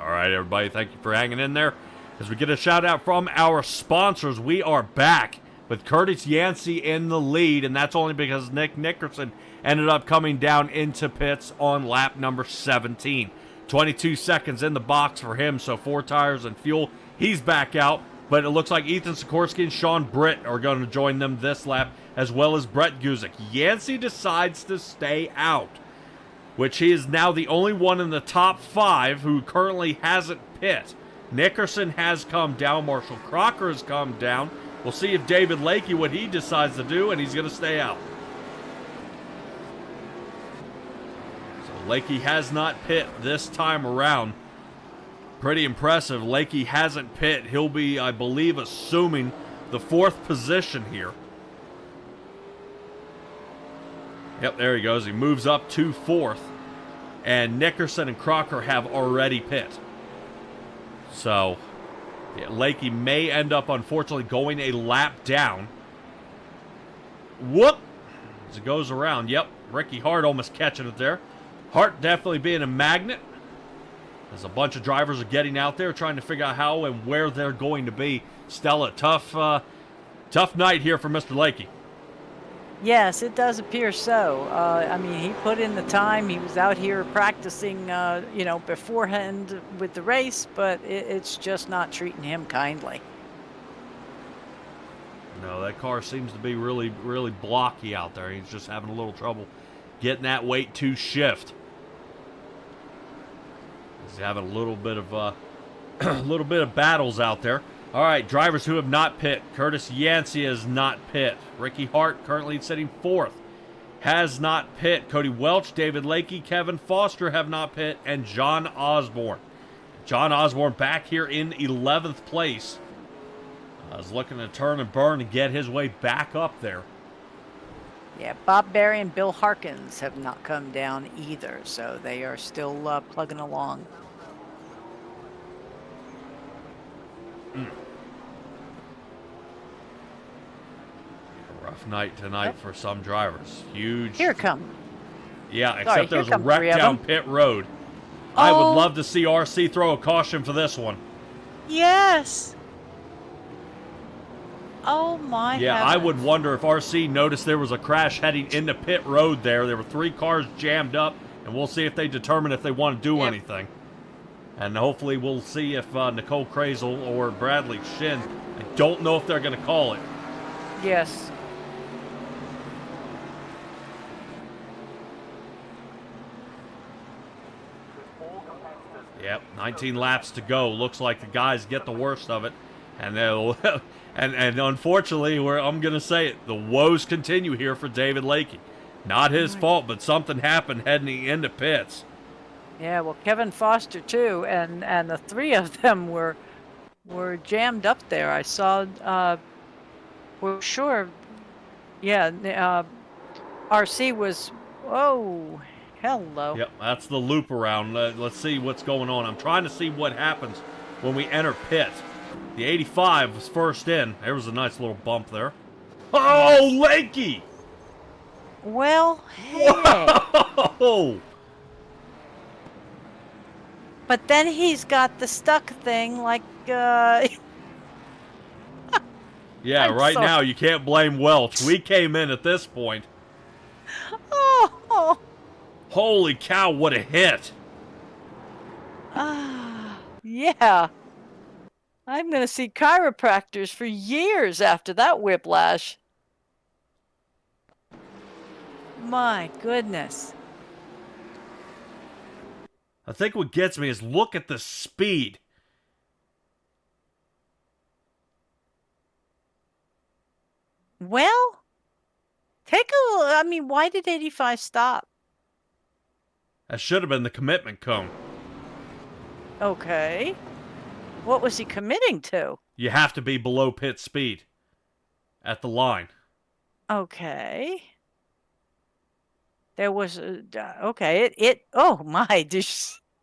All right, everybody, thank you for hanging in there. As we get a shout out from our sponsors, we are back with Curtis Yancey in the lead, and that's only because Nick Nickerson ended up coming down into pits on lap number 17. 22 seconds in the box for him, so 4 tires and fuel. He's back out, but it looks like Ethan Sikorsky and Sean Britt are going to join them this lap, as well as Brett Guzik. Yancey decides to stay out, which he is now the only one in the top 5 who currently hasn't pit. Nickerson has come down. Marshall Crocker has come down. We'll see if David Lakey, what he decides to do, and he's going to stay out. So Lakey has not pit this time around. Pretty impressive. Lakey hasn't pit. He'll be, I believe, assuming the 4th position here. Yep, there he goes. He moves up to 4th. And Nickerson and Crocker have already pit. So, yeah, Lakey may end up, unfortunately, going a lap down. Whoop! As it goes around. Yep, Ricky Hart almost catching it there. Hart definitely being a magnet. As a bunch of drivers are getting out there trying to figure out how and where they're going to be. Stella, tough night here for Mr. Lakey. Yes, it does appear so. I mean, he put in the time. He was out here practicing, beforehand with the race, but it's just not treating him kindly. No, that car seems to be really, really blocky out there. He's just having a little trouble getting that weight to shift. He's having a little bit of battles out there. All right, drivers who have not pit. Curtis Yancey has not pit. Ricky Hart currently sitting 4th. Has not pit. Cody Welch, David Lakey, Kevin Foster have not pit, and John Osborne. John Osborne back here in 11th place. Is looking to turn and burn and get his way back up there. Yeah, Bob Barry and Bill Harkins have not come down either, so they are still plugging along. Rough night tonight for some drivers. Huge. Here it comes. Yeah, except there's a come wreck 3 of down them. pit road. I would love to see RC throw a caution for this one. Yes. Oh my Yeah, heavens. I would wonder if RC noticed there was a crash heading into pit road there. There were 3 cars jammed up, and we'll see if they determine if they want to do anything. And hopefully we'll see if Nicole Krazel or Bradley Shin, I don't know if they're going to call it. Yes. Yep, 19 laps to go. Looks like the guys get the worst of it. And they'll and unfortunately, I'm going to say it, the woes continue here for David Lakey. Not his fault, but something happened heading into pits. Yeah, well, Kevin Foster too, and the 3 of them were jammed up there. I saw we're sure RC was hello. Yep, that's the loop around. Let's see what's going on. I'm trying to see what happens when we enter pit. The 85 was first in. There was a nice little bump there. Oh, Lakey! Well, hey. Whoa! But then he's got the stuck thing like Yeah, right now you can't blame Welch. We came in at this point. Oh. Holy cow, what a hit. Yeah. I'm going to see chiropractors for years after that whiplash. My goodness. I think what gets me is look at the speed. Well, why did 85 stop? That should have been the commitment cone. Okay. What was he committing to? You have to be below pit speed at the line. Okay. There was okay. Oh my!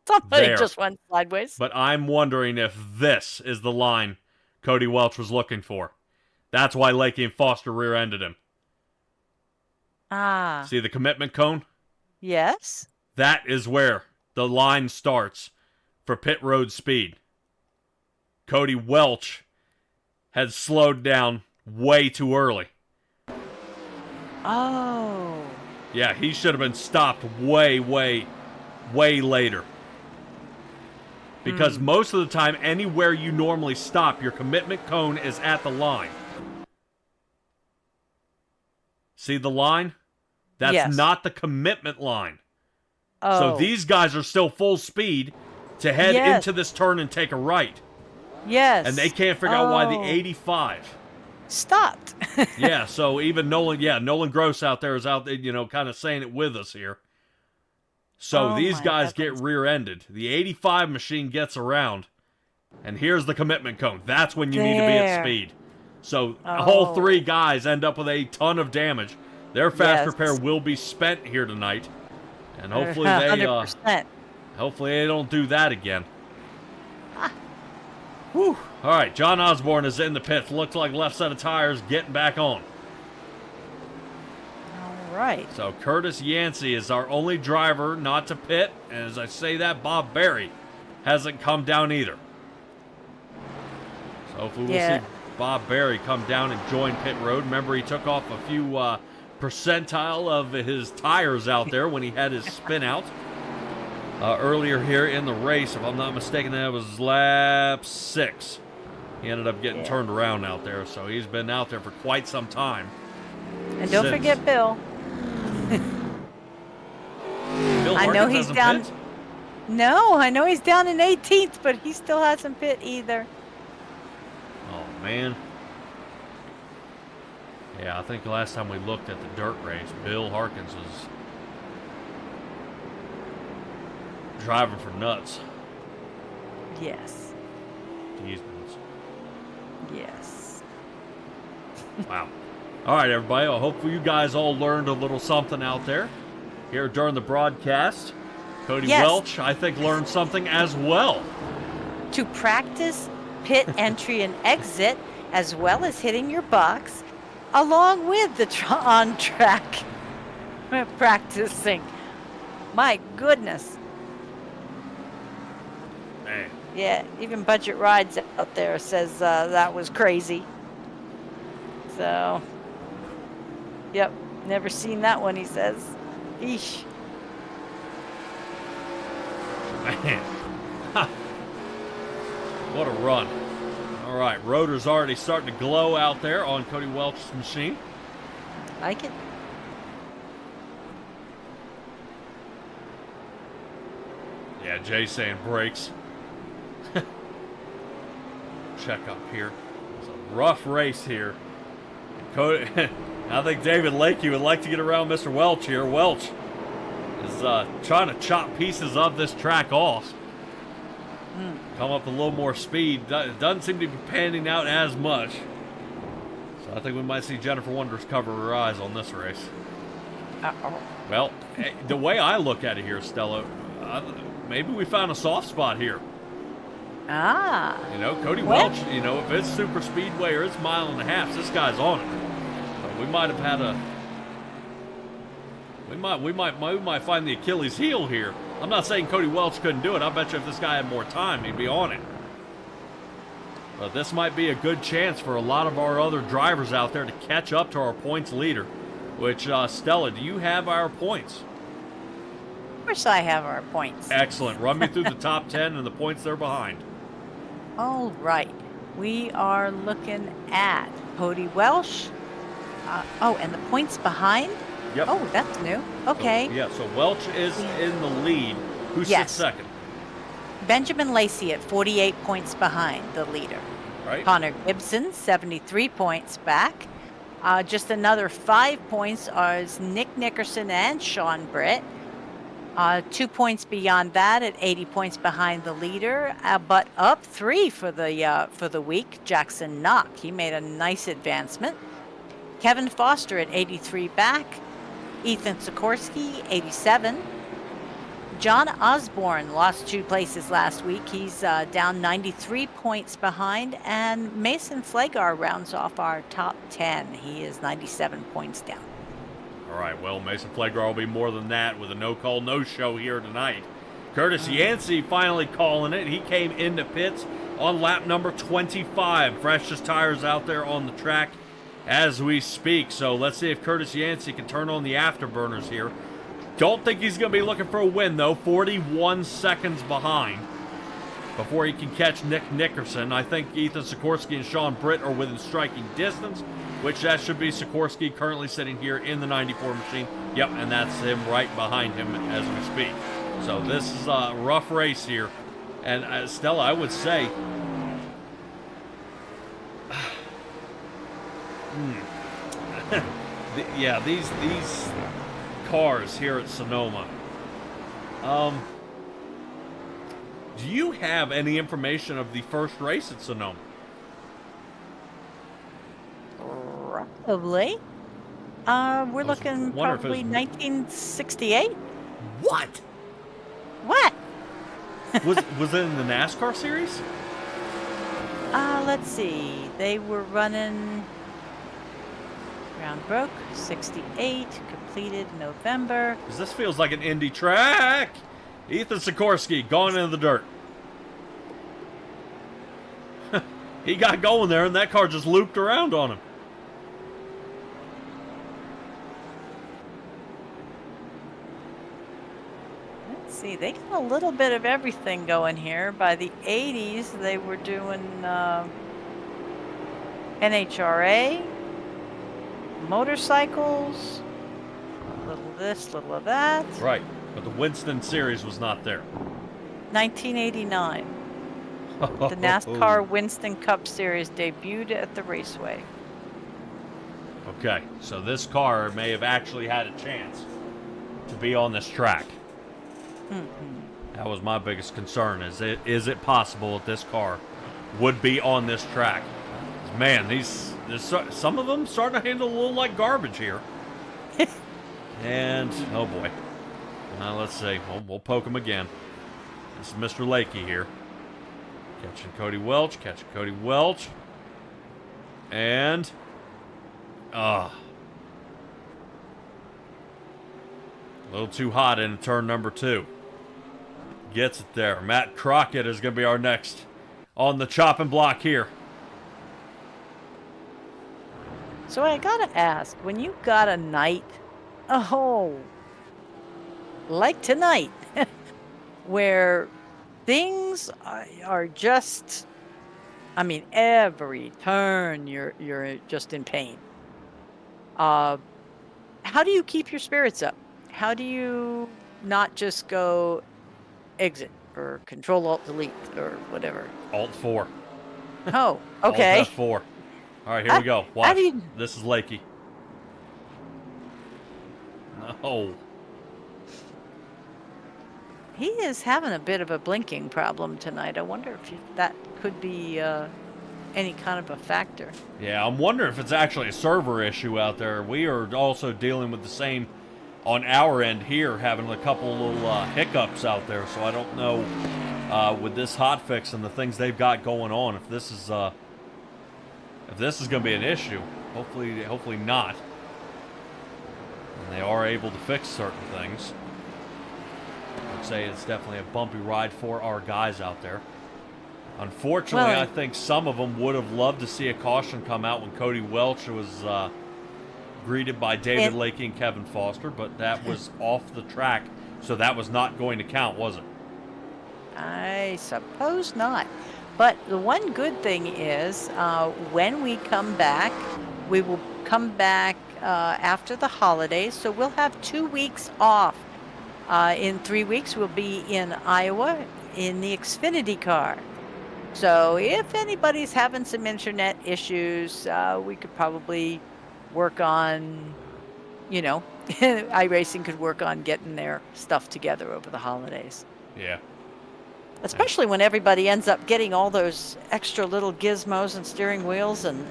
Somebody There. just went sideways. But I'm wondering if this is the line Cody Welch was looking for. That's why Lakey and Foster rear-ended him. See the commitment cone? Yes. That is where the line starts for pit road speed. Cody Welch had slowed down way too early. Oh. Yeah, he should have been stopped way later. Because most of the time, anywhere you normally stop, your commitment cone is at the line. See the line? That's not the commitment line. Oh. So these guys are still full speed to head into this turn and take a right. Yes. And they can't figure out why the 85 stopped. Yeah, so even Nolan Gross out there is out there, kind of saying it with us here. So these guys get rear-ended. The 85 machine gets around, and here's the commitment cone. That's when you need to be at speed. So all three guys end up with a ton of damage. Their fast repair will be spent here tonight, and hopefully hopefully they don't do that again. Whew. All right, John Osborne is in the pits. Looks like left set of tires getting back on. All right. So Curtis Yancey is our only driver not to pit. And as I say that, Bob Berry hasn't come down either. So hopefully we'll see Bob Berry come down and join pit road. Remember, he took off a few percentile of his tires out there when he had his spin out. Earlier here in the race, if I'm not mistaken, that was lap 6. He ended up getting turned around out there, so he's been out there for quite some time. And don't forget Bill. Bill I know he's down. Pit? No, I know he's down in 18th, but he still hasn't pit either. Oh, man. Yeah, I think the last time we looked at the dirt race, Bill Harkins was driving for nuts. Yes. He's nuts. Yes. Wow. All right, everybody. I hope you guys all learned a little something out there here during the broadcast. Cody Welch, I think, learned something as well. To practice pit entry and exit, as well as hitting your box, along with the on-track practicing. My goodness. Man. Yeah, even Budget Rides out there says that was crazy. So, yep, never seen that one, he says. Eesh. Man. What a run. All right, rotor's already starting to glow out there on Cody Welch's machine. Like it. Yeah, Jay saying brakes. Check up here. It's a rough race here. Cody, I think David Lakey would like to get around Mr. Welch here. Welch is trying to chop pieces of this track off. Come up a little more speed. Doesn't seem to be panning out as much. So I think we might see Jennifer Wonders cover her eyes on this race. Well, the way I look at it here, Stella, maybe we found a soft spot here. Cody Welch, if it's super speedway or it's mile and a half, this guy's on it. We might have had we might find the Achilles heel here. I'm not saying Cody Welch couldn't do it. I bet you if this guy had more time, he'd be on it. But this might be a good chance for a lot of our other drivers out there to catch up to our points leader. Which, Stella, do you have our points? Of course I have our points. Excellent. Run me through the top 10 and the points they're behind. All right. We are looking at Cody Welch. And the points behind? Yep. Oh, that's new. Okay. So Welch is in the lead. Who sits second? Benjamin Lacey at 48 points behind the leader. Right. Connor Gibson, 73 points back. Just another 5 points are Nick Nickerson and Sean Britt. 2 points beyond that at 80 points behind the leader, but up 3 for the week. Jackson Knock, he made a nice advancement. Kevin Foster at 83 back. Ethan Sikorsky, 87. John Osborne lost 2 places last week. He's down 93 points behind. And Mason Flagar rounds off our top 10. He is 97 points down. All right, well, Mason Flagar will be more than that with a no-call, no-show here tonight. Curtis Yancey finally calling it. He came into pits on lap number 25. Freshest tires out there on the track as we speak. So let's see if Curtis Yancey can turn on the afterburners here. Don't think he's going to be looking for a win, though. 41 seconds behind before he can catch Nick Nickerson. I think Ethan Sikorsky and Sean Britt are within striking distance, which that should be Sikorsky currently sitting here in the 94 machine. Yep, and that's him right behind him as we speak. So this is a rough race here. And Stella, I would say, yeah, these cars here at Sonoma. Do you have any information of the first race at Sonoma? Probably. We're looking probably 1968. What? What? was it in the NASCAR series? Let's see. They were running ground broke 68, completed November. Because this feels like an Indy track. Ethan Sikorsky going into the dirt. He got going there, and that car just looped around on him. Let's see. They got a little bit of everything going here. By the 80s, they were doing NHRA, motorcycles, a little of this, little of that. Right, but the Winston series was not there. 1989. The NASCAR Winston Cup Series debuted at the raceway. Okay, so this car may have actually had a chance to be on this track. That was my biggest concern. Is it possible that this car would be on this track? Man, some of them starting to handle a little like garbage here. And oh boy, let's see. We'll poke him again. This is Mr. Lakey here. Catching Cody Welch. And a little too hot in turn number 2. Gets it there. Matt Crockett is going to be our next on the chopping block here. So I gotta ask, when you got a night, like tonight, where things are just, I mean, every turn you're just in pain. How do you keep your spirits up? How do you not just go exit or Control Alt Delete or whatever? Alt 4. Oh, okay. Alt F4. All right, here we go. Watch. This is Lakey. No. He is having a bit of a blinking problem tonight. I wonder if that could be any kind of a factor. Yeah, I'm wondering if it's actually a server issue out there. We are also dealing with the same on our end here, having a couple little hiccups out there. So I don't know with this hotfix and the things they've got going on if this is going to be an issue. Hopefully not. And they are able to fix certain things. I'd say it's definitely a bumpy ride for our guys out there. Unfortunately, I think some of them would have loved to see a caution come out when Cody Welch was greeted by David Lakey and Kevin Foster, but that was off the track, so that was not going to count, was it? I suppose not. But the one good thing is when we come back, we will come back after the holidays, so we'll have 2 weeks off. In 3 weeks, we'll be in Iowa in the Xfinity car. So if anybody's having some internet issues, we could probably work on, iRacing could work on getting their stuff together over the holidays. Yeah. Especially when everybody ends up getting all those extra little gizmos and steering wheels and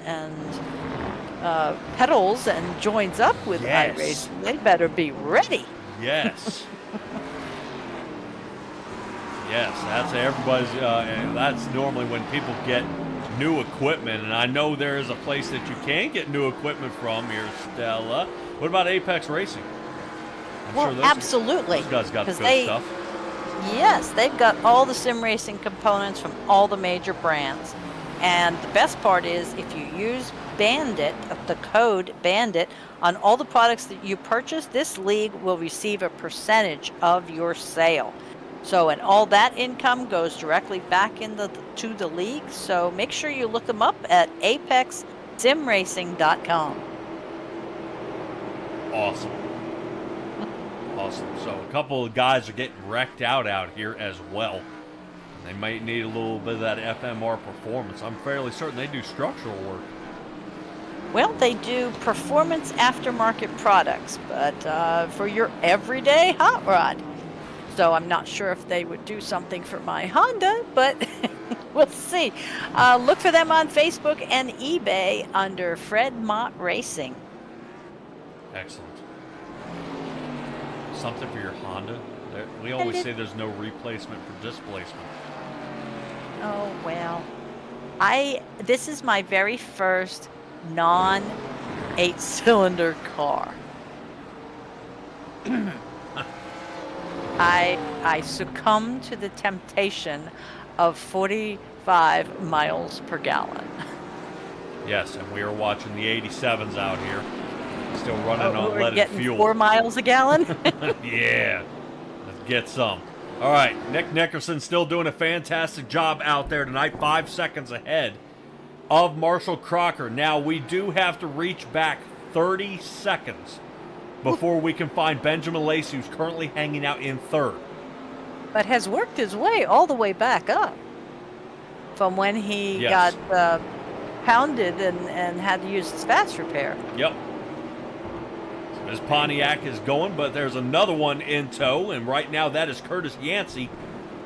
pedals and joins up with iRacing. They better be ready. Yes. Yes, that's everybody's, and that's normally when people get new equipment, and I know there is a place that you can get new equipment from here, Stella. What about Apex Racing? Well, absolutely. Those guys got the good stuff. Yes, they've got all the sim racing components from all the major brands. And the best part is if you use Bandit, the code Bandit, on all the products that you purchase, this league will receive a percentage of your sale. So, and all that income goes directly back to the league. So make sure you look them up at apexsimracing.com. Awesome. Awesome. So a couple of guys are getting wrecked out here as well. They might need a little bit of that FMR performance. I'm fairly certain they do structural work. Well, they do performance aftermarket products, but for your everyday hot rod. So I'm not sure if they would do something for my Honda, but we'll see. Look for them on Facebook and eBay under Fred Mott Racing. Excellent. Something for your Honda? We always say there's no replacement for displacement. Oh, well. This is my very first non-8-cylinder car. I succumbed to the temptation of 45 miles per gallon. Yes, and we are watching the 87s out here. Still running on we're leaded getting fuel. 4 miles a gallon? Yeah, let's get some. All right, Nick Nickerson still doing a fantastic job out there tonight, 5 seconds ahead of Marshall Crocker. Now, we do have to reach back 30 seconds before we can find Benjamin Lacey, who's currently hanging out in third. But has worked his way all the way back up from when he got pounded and had to use his fast repair. Yep. His Pontiac is going, but there's another one in tow, and right now that is Curtis Yancey,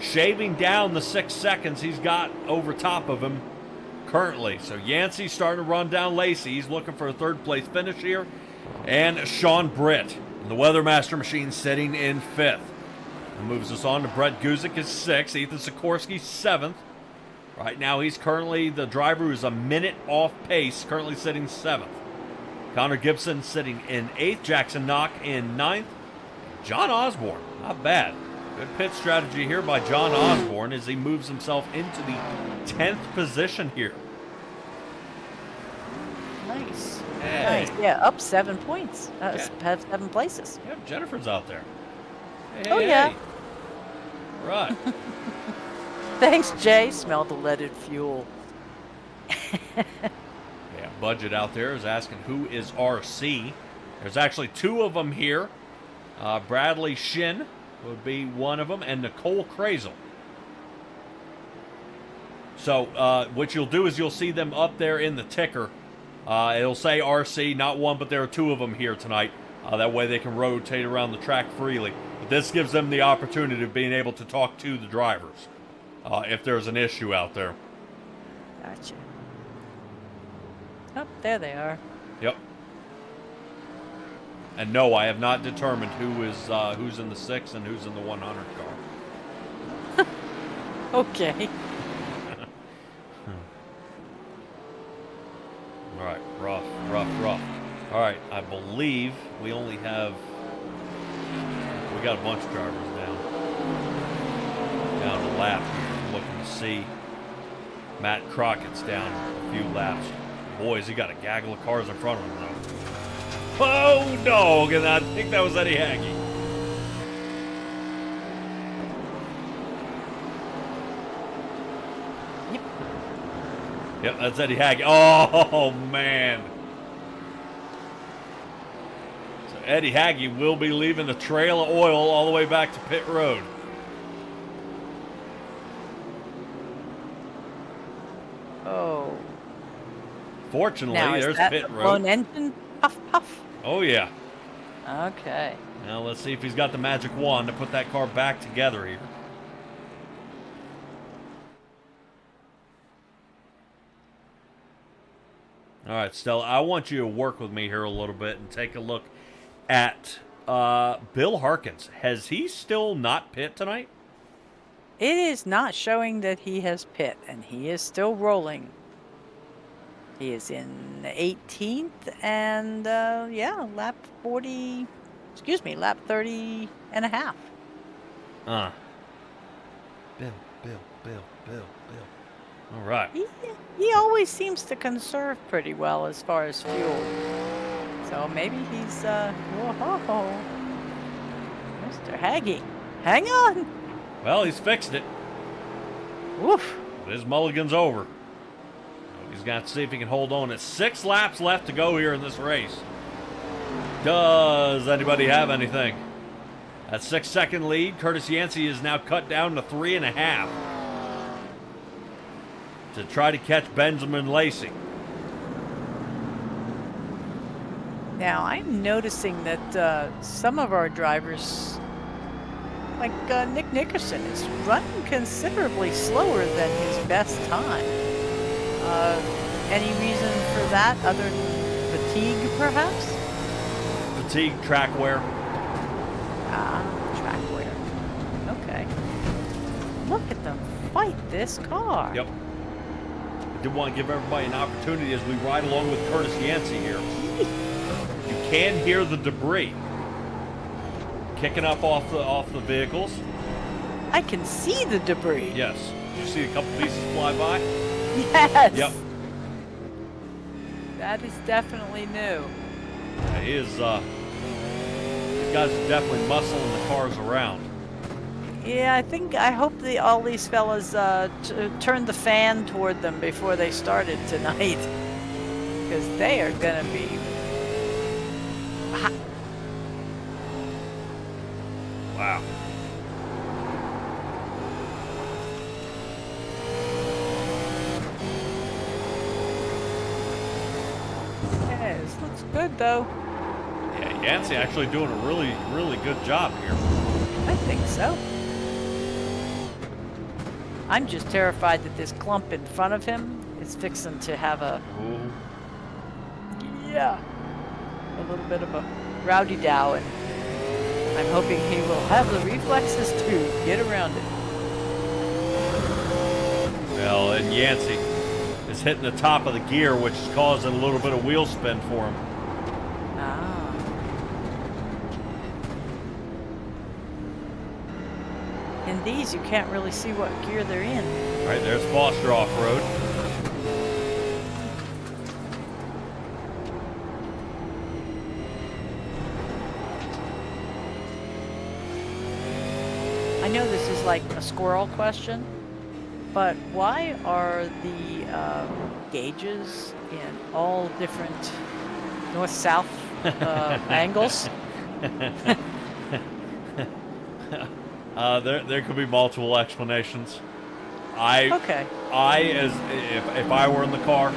shaving down the 6 seconds he's got over top of him currently. So Yancey's starting to run down Lacey. He's looking for a third-place finish here. And Sean Britt, the Weathermaster machine, sitting in fifth. That moves us on to Brett Guzik is sixth, Ethan Sikorsky seventh. Right now he's currently the driver who's a minute off pace, currently sitting seventh. Connor Gibson sitting in 8th. Jackson Knock in 9th. John Osborne, not bad. Good pit strategy here by John Osborne as he moves himself into the 10th position here. Nice. Hey. Nice. Yeah, up 7 points. Have 7 places. Yeah, Jennifer's out there. Hey, oh, hey, yeah. Hey. Right. Thanks, Jay. Smell the leaded fuel. Yeah, Budget out there is asking who is RC. There's actually 2 of them here. Bradley Shin would be one of them, and Nicole Krazel. So what you'll do is you'll see them up there in the ticker. It'll say RC, not one, but there are 2 of them here tonight. That way they can rotate around the track freely. But this gives them the opportunity of being able to talk to the drivers if there's an issue out there. Gotcha. Oh, there they are. Yep. And no, I have not determined who's in the 6 and who's in the 100 car. Okay. All right, rough. All right, I believe we only have... We got a bunch of drivers down the lap here. I'm looking to see Matt Crockett's down a few laps. Boys, he got a gaggle of cars in front of him, though. Oh, dog, and I think that was Eddie Haggy. Yep, that's Eddie Haggy. Oh, man. So Eddie Haggy will be leaving the trail of oil all the way back to pit road. Oh. Fortunately, now, there's that pit a road. blown engine? Puff, puff. Oh, yeah. Okay. Now let's see if he's got the magic wand to put that car back together here. All right, Stella, I want you to work with me here a little bit and take a look at Bill Harkins. Has he still not pit tonight? It is not showing that he has pit, and he is still rolling. He is in 18th, and lap 40, lap 30 and a half. Bill. All right. He always seems to conserve pretty well as far as fuel. So maybe he's, whoa, Mr. Haggy, hang on. Well, he's fixed it. Woof. His mulligan's over. He's got to see if he can hold on. It's 6 laps left to go here in this race. Does anybody have anything? That 6-second lead, Curtis Yancey is now cut down to 3.5 to try to catch Benjamin Lacey. Now, I'm noticing that some of our drivers, like Nick Nickerson, is running considerably slower than his best time. Any reason for that other than fatigue, perhaps? Fatigue, track wear. Track wear. Okay. Look at them fight this car. Yep. I did want to give everybody an opportunity as we ride along with Curtis Yancey here. You can hear the debris kicking up off the vehicles. I can see the debris. Yes. Did you see a couple pieces fly by? Yes. Yep. That is definitely new. Yeah, these guys are definitely muscling the cars around. Yeah, I hope all these fellas turned the fan toward them before they started tonight, because they are gonna be hot. Wow. Yeah, this looks good though. Yeah, Yancey actually doing a really, really good job here. I think so. I'm just terrified that this clump in front of him is fixing to have a little bit of a rowdy dow, and I'm hoping he will have the reflexes to get around it. Well, and Yancey is hitting the top of the gear, which is causing a little bit of wheel spin for him. In these, you can't really see what gear they're in. All right, there's Foster off-road. I know this is like a squirrel question, but why are the gauges in all different north-south angles? There could be multiple explanations. Okay. If I were in the car,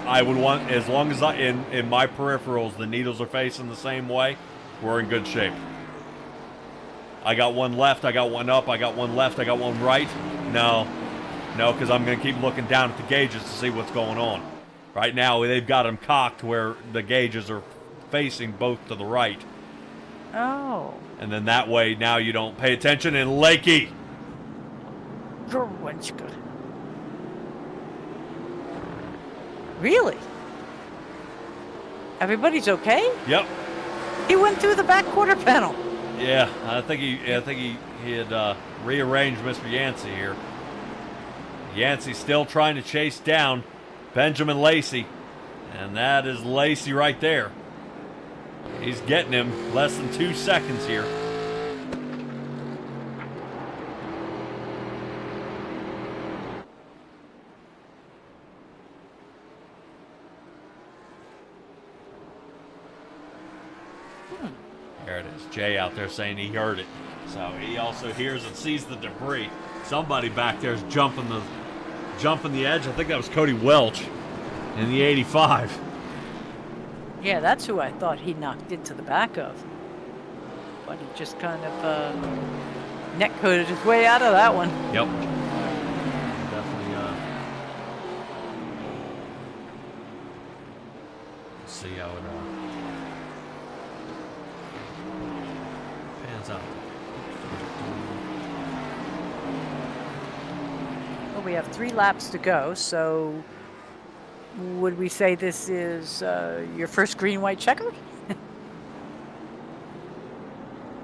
I would want, as long as in my peripherals the needles are facing the same way, we're in good shape. I got one left, I got one up, I got one left, I got one right. No, because I'm going to keep looking down at the gauges to see what's going on. Right now, they've got them cocked where the gauges are facing both to the right. Oh. And then that way, now you don't pay attention. And Lakey. Really? Everybody's okay? Yep. He went through the back quarter panel. Yeah, I think he had rearranged Mr. Yancey here. Yancey's still trying to chase down Benjamin Lacey, and that is Lacey right there. He's getting him less than 2 seconds here. There it is. Jay out there saying he heard it. So he also hears and sees the debris. Somebody back there is jumping the edge. I think that was Cody Welch in the 85. Yeah, that's who I thought he knocked into the back of. But he just kind of neck-coated his way out of that one. Yep. Definitely, let's see how it pans out. Well, we have 3 laps to go, so would we say this is your first green-white checker?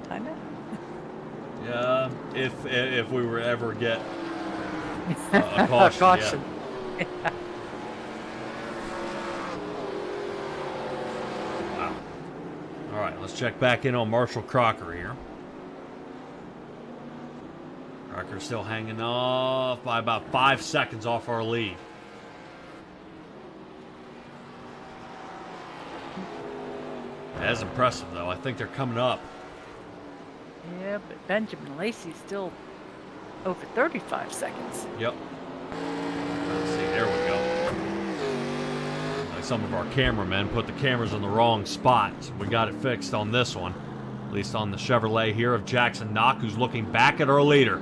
Kinda. If we were ever get a caution. Caution. Yeah. Wow. All right, let's check back in on Marshall Crocker here. Crocker's still hanging off by about 5 seconds off our lead. That's impressive, though. I think they're coming up. Yeah, but Benjamin Lacey's still over 35 seconds. Yep. Let's see, there we go. Like some of our cameramen put the cameras in the wrong spot, so we got it fixed on this one. At least on the Chevrolet here of Jackson Knock, who's looking back at our leader.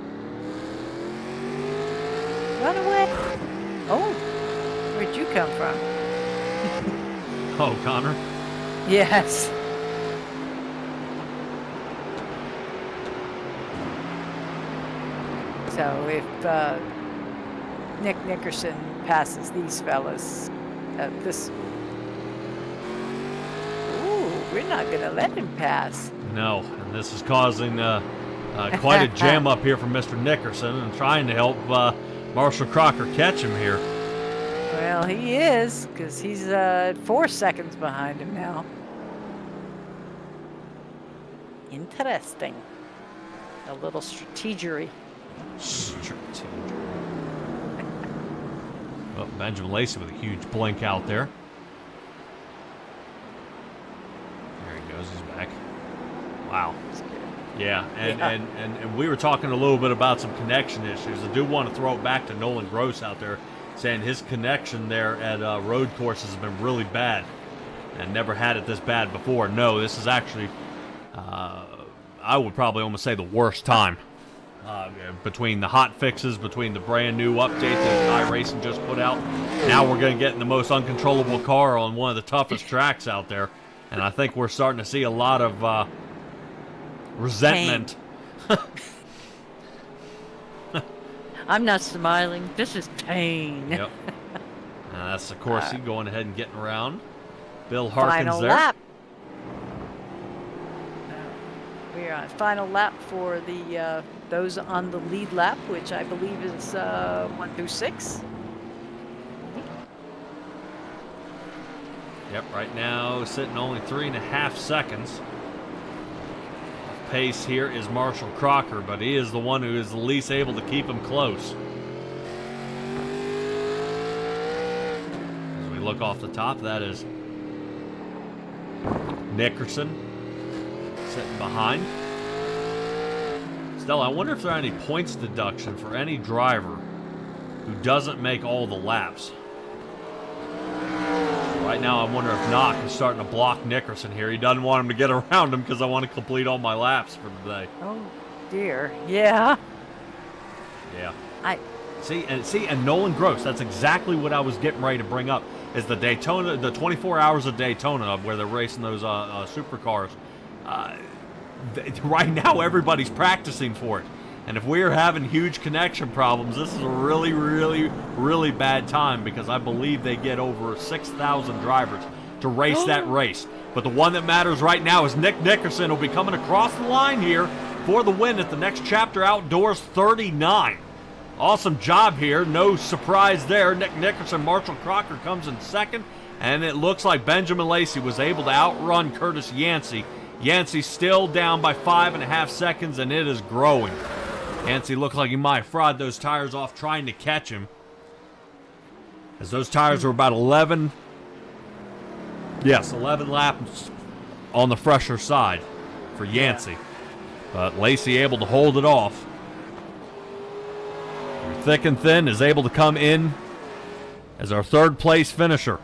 Run away. Oh, where'd you come from? Oh, Connor? Yes. So if Nick Nickerson passes these fellas, we're not going to let him pass. No, and this is causing quite a jam up here from Mr. Nickerson and trying to help Marshall Crocker catch him here. Well, he is, because he's 4 seconds behind him now. Interesting. A little strategery. Oh, Benjamin Lacey with a huge blink out there. There he goes, he's back. Wow. Yeah, and we were talking a little bit about some connection issues. I do want to throw it back to Nolan Gross out there, saying his connection there at road courses has been really bad and never had it this bad before. No, this is actually, I would probably almost say the worst time. Between the hot fixes, between the brand new update that iRacing just put out, now we're going to get in the most uncontrollable car on one of the toughest tracks out there. And I think we're starting to see a lot of resentment. I'm not smiling. This is pain. Yep. That's, of course, going ahead and getting around. Bill Harkins final there. Lap. We're on final lap for the those on the lead lap, which I believe is 1 through 6. Yep, right now sitting only 3.5 seconds. Pace here is Marshall Crocker, but he is the one who is the least able to keep him close. As we look off the top, that is Nickerson sitting behind. Stella, I wonder if there are any points deduction for any driver who doesn't make all the laps. Right now, I wonder if Knock is starting to block Nickerson here. He doesn't want him to get around him because I want to complete all my laps for the day. Oh dear, yeah. Yeah. And Nolan Gross, that's exactly what I was getting ready to bring up, is the Daytona, the 24 hours of Daytona where they're racing those supercars. Right now, everybody's practicing for it. And if we're having huge connection problems, this is a really, really, really bad time because I believe they get over 6,000 drivers to race that race. But the one that matters right now is Nick Nickerson will be coming across the line here for the win at the Next Chapter Outdoors 39. Awesome job here. No surprise there. Nick Nickerson, Marshall Crocker comes in second. And it looks like Benjamin Lacey was able to outrun Curtis Yancey. Yancey still down by 5.5 seconds, and it is growing. Yancey looked like he might have fried those tires off trying to catch him. As those tires were about 11 laps on the fresher side for Yancey. But Lacey able to hold it off. Through thick and thin, is able to come in as our third place finisher.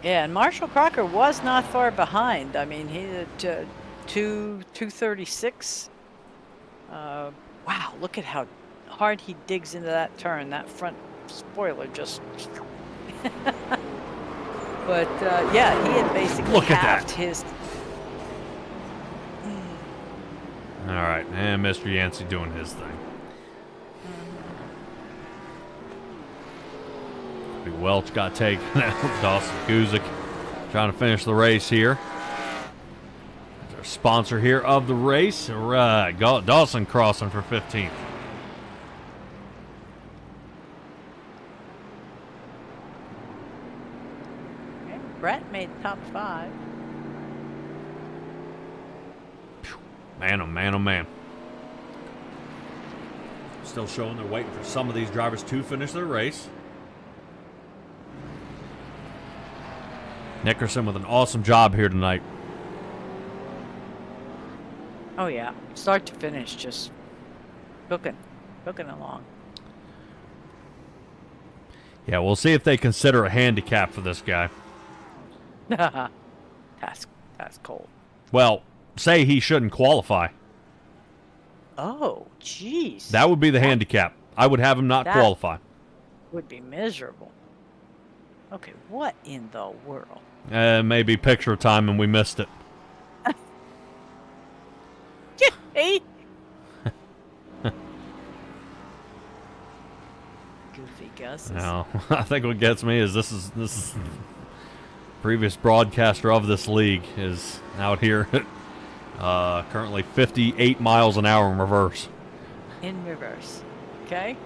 Yeah, and Marshall Crocker was not far behind. I mean, he did 236. Wow, look at how hard he digs into that turn. That front spoiler just... But, yeah, he had basically halved his... All right, and Mr. Yancey doing his thing. Welch got taken out. Dawson Guzik trying to finish the race here. Our sponsor here of the race. All right, Dawson crossing for 15th. Okay. Brett made top 5. Man, oh man, oh man. Still showing they're waiting for some of these drivers to finish their race. Nickerson with an awesome job here tonight. Oh, yeah. Start to finish, just cooking along. Yeah, we'll see if they consider a handicap for this guy. That's cold. Well, say he shouldn't qualify. Oh, jeez. That would be the handicap. I would have him not qualify. Would be miserable. Okay, what in the world? Maybe picture time and we missed it. Hey. Goofy Gus. No, I think what gets me is this is previous broadcaster of this league is out here currently 58 miles an hour in reverse. In reverse. Okay.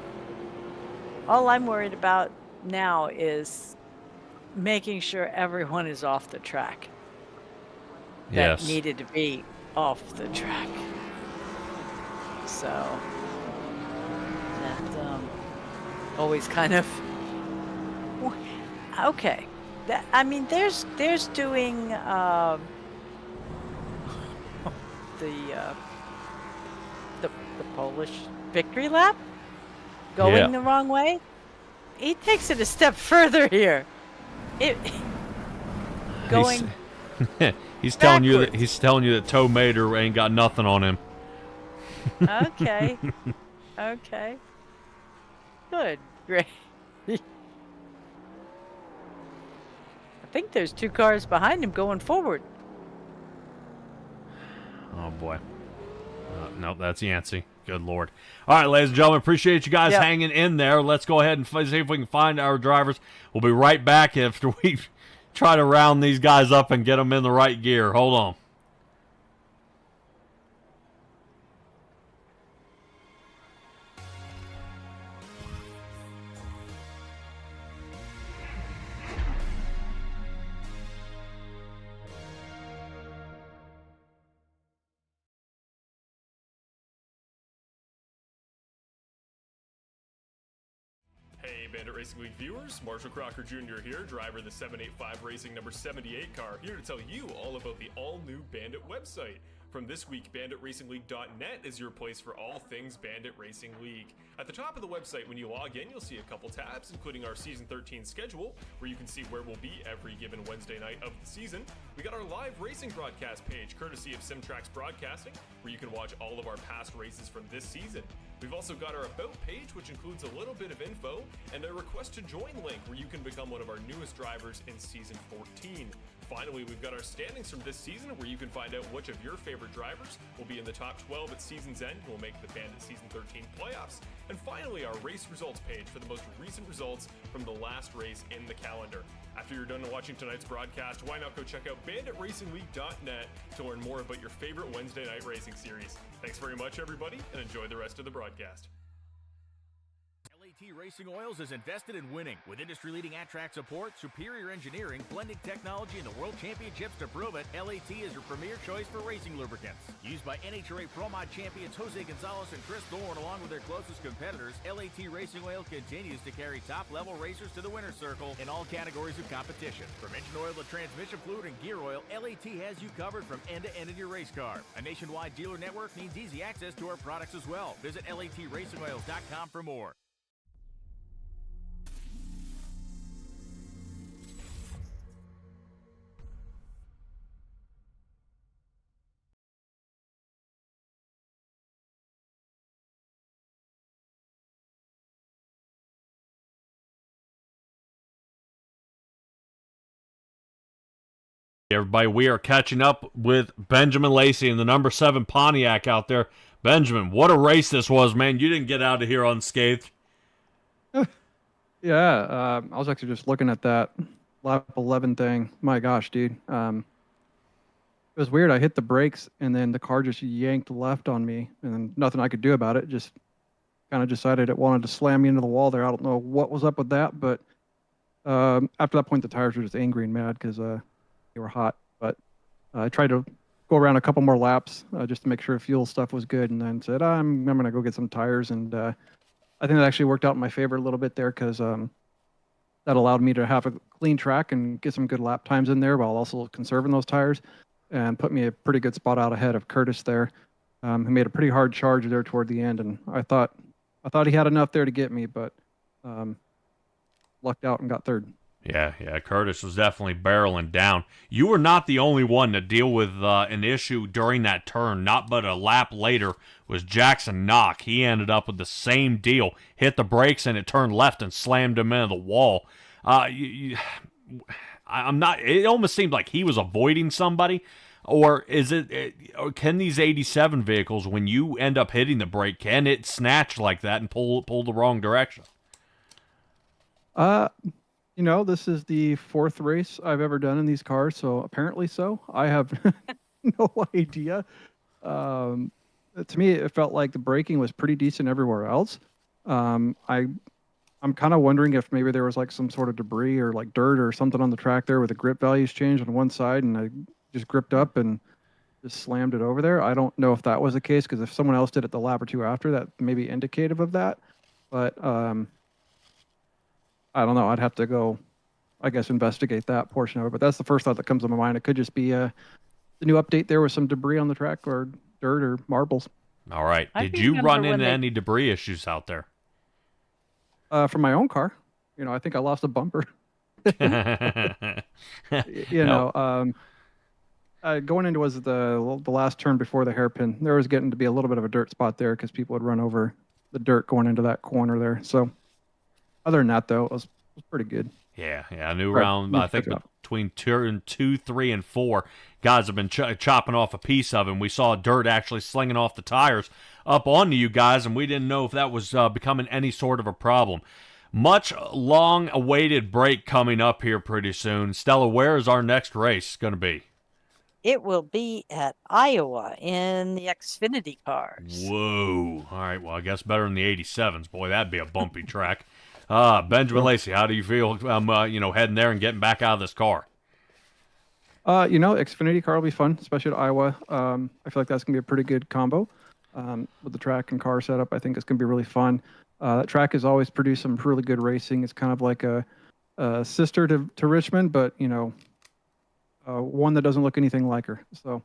All I'm worried about now is making sure everyone is off the track. That needed to be off the track. So that always kind of okay. I mean, there's doing the Polish victory lap going the wrong way. He takes it a step further here. Going. He's telling you that Toe Mater ain't got nothing on him. Okay. Okay. Good. Great. I think there's 2 cars behind him going forward. Oh, boy. Nope, that's Yancey. Good Lord. All right, ladies and gentlemen, appreciate you guys hanging in there. Let's go ahead and see if we can find our drivers. We'll be right back after we try to round these guys up and get them in the right gear. Hold on. Hey, Bandit Racing League viewers, Marshall Crocker Jr. here, driver of the 785 Racing number 78 car, here to tell you all about the all-new Bandit website. From this week, BanditRacingLeague.net is your place for all things Bandit Racing League. At the top of the website, when you log in, you'll see a couple tabs, including our Season 13 schedule, where you can see where we'll be every given Wednesday night of the season. We got our live racing broadcast page, courtesy of SimTrax Broadcasting, where you can watch all of our past races from this season. We've also got our About page, which includes a little bit of info, and a Request to Join link, where you can become one of our newest drivers in Season 14. Finally, we've got our standings from this season, where you can find out which of your favorite drivers will be in the top 12 at season's end, who will make the Bandit Season 13 playoffs. And finally, our race results page for the most recent results from the last race in the calendar. After you're done watching tonight's broadcast, why not go check out BanditRacingLeague.net to learn more about your favorite Wednesday night racing series. Thanks very much, everybody, and enjoy the rest of the broadcast. LAT Racing Oils is invested in winning. With industry-leading at-track support, superior engineering, blending technology, and the World Championships to prove it, LAT is your premier choice for racing lubricants. Used by NHRA Pro Mod champions Jose Gonzalez and Chris Thorne, along with their closest competitors, LAT Racing Oil continues to carry top-level racers to the winner's circle in all categories of competition. From engine oil to transmission fluid and gear oil, LAT has you covered from end to end in your race car. A nationwide dealer network means easy access to our products as well. Visit LATRacingOils.com for more. Everybody, we are catching up with Benjamin Lacey in the number 7 Pontiac out there. Benjamin, what a race this was, man. You didn't get out of here unscathed. Yeah, I was actually just looking at that lap 11 thing. My gosh, dude. It was weird. I hit the brakes and then the car just yanked left on me, and then nothing I could do about it. Just kind of decided it wanted to slam me into the wall there. I don't know what was up with that, but after that point, the tires were just angry and mad because they were hot. But I tried to go around a couple more laps just to make sure fuel stuff was good, and then said I'm going to go get some tires. And I think that actually worked out in my favor a little bit there because that allowed me to have a clean track and get some good lap times in there while also conserving those tires, and put me a pretty good spot out ahead of Curtis there. He made a pretty hard charge there toward the end, and I thought he had enough there to get me, but lucked out and got third. Yeah, Curtis was definitely barreling down. You were not the only one to deal with an issue during that turn. Not but a lap later was Jackson Knock. He ended up with the same deal. Hit the brakes and it turned left and slammed him into the wall. I'm not. It almost seemed like he was avoiding somebody, or is it? Or can these 87 vehicles, when you end up hitting the brake, can it snatch like that and pull the wrong direction? This is the fourth race I've ever done in these cars, so apparently so. I have no idea. To me, it felt like the braking was pretty decent everywhere else. I'm kind of wondering if maybe there was like some sort of debris or like dirt or something on the track there where the grip values changed on one side, and I just gripped up and just slammed it over there. I don't know if that was the case, because if someone else did it the lap or two after, that may be indicative of that. But I don't know. I'd have to go, I guess, investigate that portion of it. But that's the first thought that comes to my mind. It could just be the new update there with some debris on the track or dirt or marbles. All right. Did you run into any debris issues out there? From my own car. I think I lost a bumper. Going into was the last turn before the hairpin. There was getting to be a little bit of a dirt spot there because people would run over the dirt going into that corner there. So other than that, though, it was pretty good. Yeah, a new round. I think between turn 2, 3, and 4, guys have been chopping off a piece of him. We saw dirt actually slinging off the tires up onto you guys, and we didn't know if that was becoming any sort of a problem. Much long-awaited break coming up here pretty soon. Stella, where is our next race going to be? It will be at Iowa in the Xfinity cars. Whoa. All right, well, I guess better than the 87s. Boy, that'd be a bumpy track. Benjamin Lacey, how do you feel, heading there and getting back out of this car? Xfinity car will be fun, especially at Iowa. I feel like that's going to be a pretty good combo with the track and car setup. I think it's going to be really fun. That track has always produced some really good racing. It's kind of like a sister to Richmond, but, one that doesn't look anything like her. So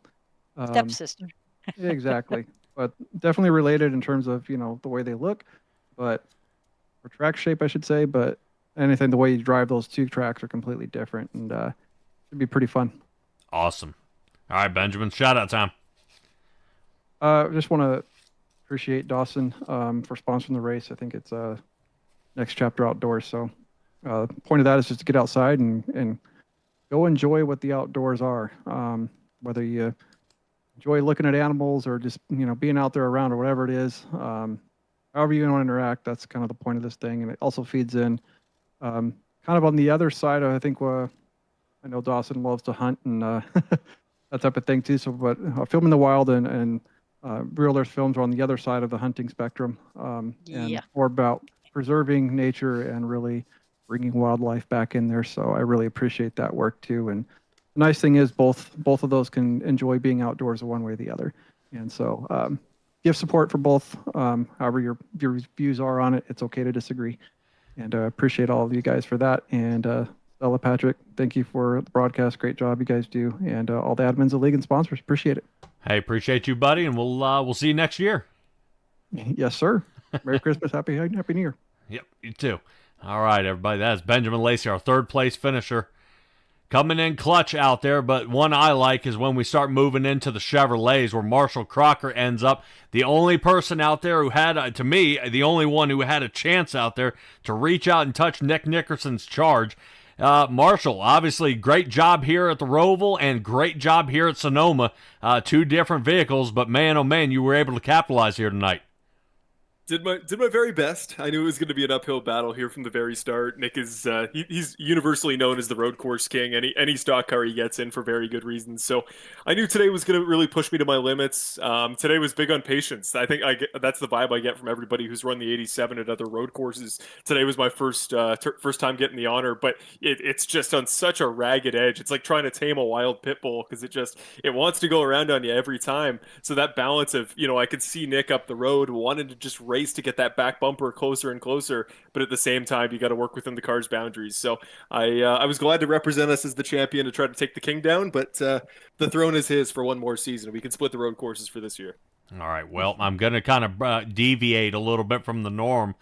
stepsister. Exactly. But definitely related in terms of, the way they look, or track shape, I should say. But anything, the way you drive those two tracks are completely different, and it'd be pretty fun. Awesome. All right, Benjamin, shout out time. I just want to appreciate Dawson for sponsoring the race. I think it's Next Chapter Outdoors. So the point of that is just to get outside and go enjoy what the outdoors are. Whether you enjoy looking at animals or just, being out there around or whatever it is, however you want to interact, that's kind of the point of this thing. And it also feeds in kind of on the other side. I think I know Dawson loves to hunt and that type of thing too. So, but film in the wild and Real Earth Films are on the other side of the hunting spectrum, and more about preserving nature and really bringing wildlife back in there. So I really appreciate that work too. And the nice thing is both of those can enjoy being outdoors one way or the other. And so give support for both. However your views are on it, it's okay to disagree. And appreciate all of you guys for that. And Stella, Patrick, thank you for the broadcast. Great job you guys do. And all the admins of the league and sponsors, appreciate it. Hey, appreciate you, buddy, and we'll see you next year. Yes, sir. Merry Christmas, Happy New Year. Yep, you too. All right, everybody, that's Benjamin Lacey, our third place finisher. Coming in clutch out there, but one I like is when we start moving into the Chevrolets, where Marshall Crocker ends up the only person out there who had, to me, the only one who had a chance out there to reach out and touch Nick Nickerson's charge. Marshall, obviously, great job here at the Roval and great job here at Sonoma. Two different vehicles, but man, oh man, you were able to capitalize here tonight. Did my very best. I knew it was going to be an uphill battle here from the very start. Nick is he's universally known as the road course king. Any stock car he gets in for very good reasons. So I knew today was going to really push me to my limits. Today was big on patience. I think that's the vibe I get from everybody who's run the 87 at other road courses. Today was my first time getting the honor, but it's just on such a ragged edge. It's like trying to tame a wild pit bull because it wants to go around on you every time. So that balance of I could see Nick up the road wanted to just race to get that back bumper closer and closer, but at the same time you got to work within the car's boundaries. So I was glad to represent us as the champion to try to take the king down, but the throne is his for one more season. We can split the road courses for this year. All right, well, I'm going to kind of deviate a little bit from the norm.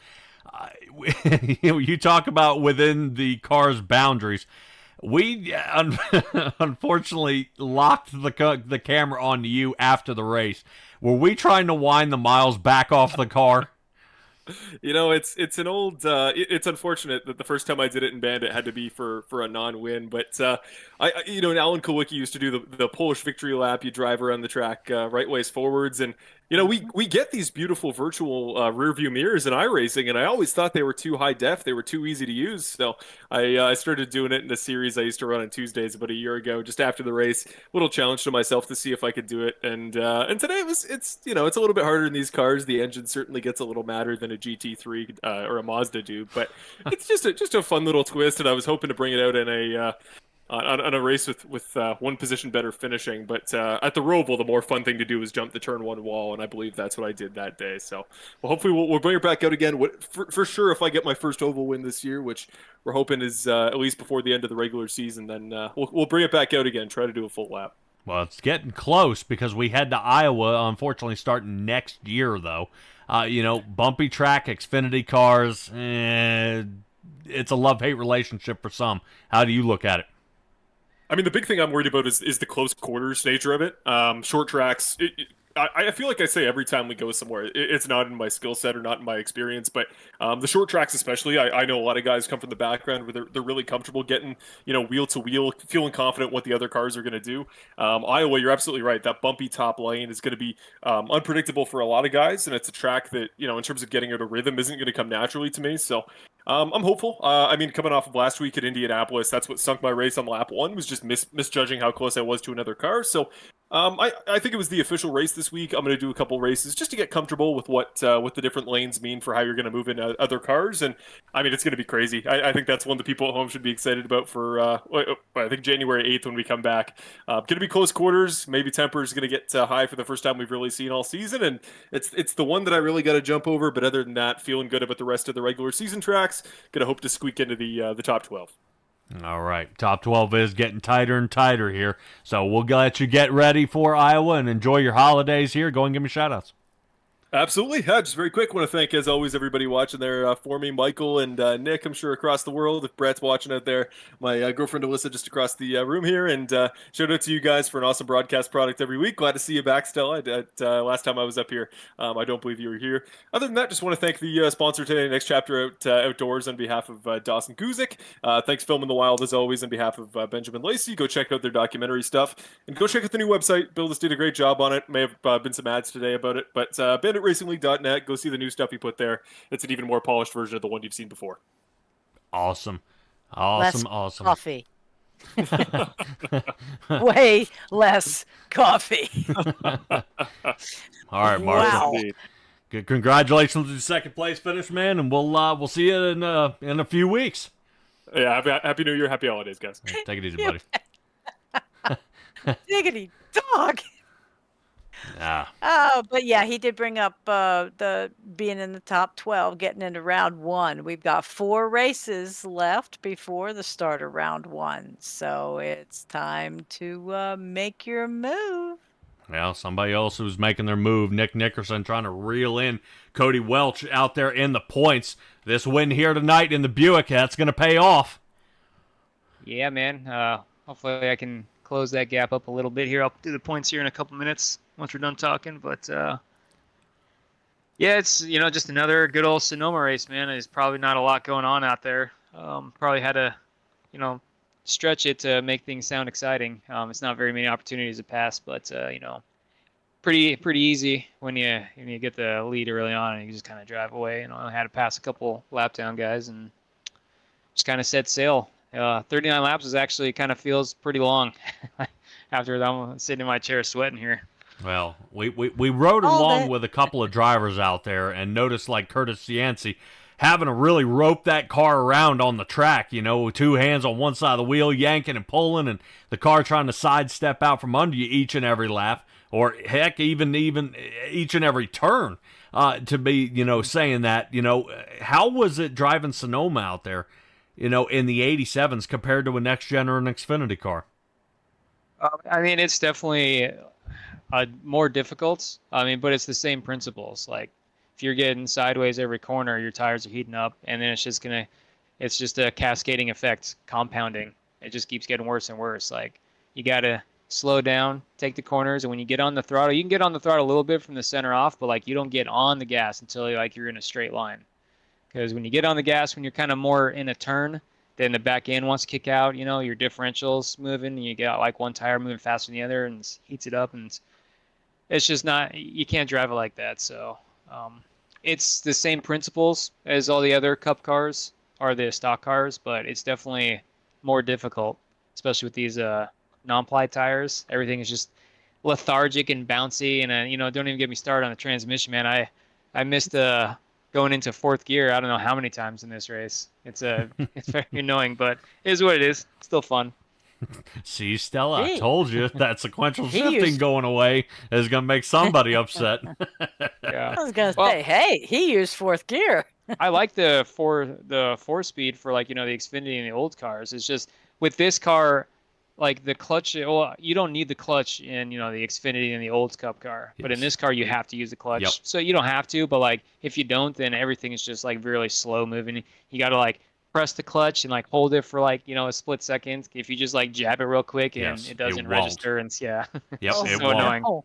You talk about within the car's boundaries. We unfortunately locked the camera onto you after the race. Were we trying to wind the miles back off the car? It's an old. It's unfortunate that the first time I did it in Bandit had to be for a non-win. But Alan Kowicki used to do the Polish victory lap. You drive around the track right ways forwards, and we get these beautiful virtual rear view mirrors in iRacing, and I always thought they were too high def. They were too easy to use. So I started doing it in a series I used to run on Tuesdays about a year ago, just after the race. Little challenge to myself to see if I could do it, and today it's a little bit harder in these cars. The engine certainly gets a little madder than a GT3 or a Mazda do, but it's just a fun little twist, and I was hoping to bring it out in on a race with one position better finishing. But at the Roval, the more fun thing to do was jump the turn one wall, and I believe that's what I did that day. So hopefully we'll bring it back out again. For sure, if I get my first oval win this year, which we're hoping is at least before the end of the regular season, then we'll bring it back out again, try to do a full lap. Well, it's getting close because we head to Iowa, unfortunately, starting next year, though. Bumpy track, Xfinity cars, it's a love-hate relationship for some. How do you look at it? I mean, the big thing I'm worried about is the close quarters nature of it. Short tracks, I feel like I say every time we go somewhere, it's not in my skill set or not in my experience, but the short tracks especially, I know a lot of guys come from the background where they're really comfortable getting, wheel to wheel, feeling confident what the other cars are going to do. Iowa, you're absolutely right. That bumpy top lane is going to be unpredictable for a lot of guys, and it's a track that, in terms of getting out of rhythm, isn't going to come naturally to me. So I'm hopeful. Coming off of last week at Indianapolis, that's what sunk my race on lap one, was just misjudging how close I was to another car. So I think it was the official race this week. I'm going to do a couple races just to get comfortable with what the different lanes mean for how you're going to move in other cars. And it's going to be crazy. I think that's one that people at home should be excited about for I think January 8th when we come back. Going to be close quarters. Maybe temper is going to get high for the first time we've really seen all season, and it's the one that I really got to jump over. But other than that, feeling good about the rest of the regular season tracks. Going to hope to squeak into the top 12. All right, top 12 is getting tighter and tighter here, so we'll let you get ready for Iowa and enjoy your holidays here. Go and give me shout-outs. Absolutely. Just very quick, want to thank, as always, everybody watching there for me, Michael and Nick, I'm sure, across the world. If Brett's watching out there, my girlfriend Alyssa just across the room here. And shout out to you guys for an awesome broadcast product every week. Glad to see you back, Stella. Last time I was up here, I don't believe you were here. Other than that, just want to thank the sponsor today, Next Chapter Outdoors, on behalf of Dawson Guzik. Thanks, Film in the Wild, as always, on behalf of Benjamin Lacey. Go check out their documentary stuff. And go check out the new website. Bill just did a great job on it. May have been some ads today about it. But BanditRacingLeague.net, go see the new stuff he put there. It's an even more polished version of the one you've seen before. Awesome. Less coffee. Way less coffee. All right, Mark. Wow. Good. Congratulations to the second place finish, man, and we'll see you in a few weeks. Yeah, happy New Year, happy holidays, guys. Take it easy, buddy. Diggity dog. Yeah. But yeah, he did bring up the being in the top 12, getting into round one. We've got 4 races left before the start of round one, so it's time to make your move. Well, somebody else who's making their move, Nick Nickerson, trying to reel in Cody Welch out there in the points. This win here tonight in the Buick, that's going to pay off. Yeah, man. Hopefully I can close that gap up a little bit here. I'll do the points here in a couple minutes once we're done talking. But, yeah, it's, just another good old Sonoma race, man. There's probably not a lot going on out there. Probably had to, stretch it to make things sound exciting. It's not very many opportunities to pass, but, pretty easy when you get the lead early on and you just kind of drive away. I had to pass a couple lap down guys and just kind of set sail. 39 laps is actually kind of feels pretty long. After that, I'm sitting in my chair sweating here. Well, we rode All along that- with a couple of drivers out there and noticed like Curtis Cianci having to really rope that car around on the track, with two hands on one side of the wheel, yanking and pulling, and the car trying to sidestep out from under you each and every lap, or heck, even each and every turn, to be, saying that, how was it driving Sonoma out there, in the 87s compared to a next gen or an Xfinity car? I mean, it's definitely more difficult. I mean, but it's the same principles. Like, if you're getting sideways every corner, your tires are heating up, and then it's just a cascading effect, compounding. It just keeps getting worse and worse. Like, you gotta slow down, take the corners, and when you get on the throttle, you can get on the throttle a little bit from the center off, but like you don't get on the gas until you're in a straight line. Because when you get on the gas, when you're kind of more in a turn, then the back end wants to kick out. Your differential's moving, and you get like one tire moving faster than the other, and it heats it up, and it's just not. You can't drive it like that. So it's the same principles as all the other Cup cars or the stock cars, but it's definitely more difficult, especially with these non-ply tires. Everything is just lethargic and bouncy, and don't even get me started on the transmission, man. I missed going into fourth gear, I don't know how many times in this race. It's very annoying, but it is what it is. It's still fun. See, Stella, I Hey. told you that sequential He shifting used- going away is going to make somebody upset. Yeah. I was gonna Well- say, hey, he used fourth gear. I like the four speed for the Xfinity and the old cars. It's just with this car, like the clutch. Well, you don't need the clutch in the Xfinity and the old Cup car, but in Yes. this car you have to use the clutch. Yep. So you don't have to, but like if you don't, then everything is just like really slow moving. You got to like press the clutch and like hold it for like a split second. If you just like jab it real quick and Yes, it doesn't it won't. register, and yeah, Yep, Oh, it so won't. annoying. Oh,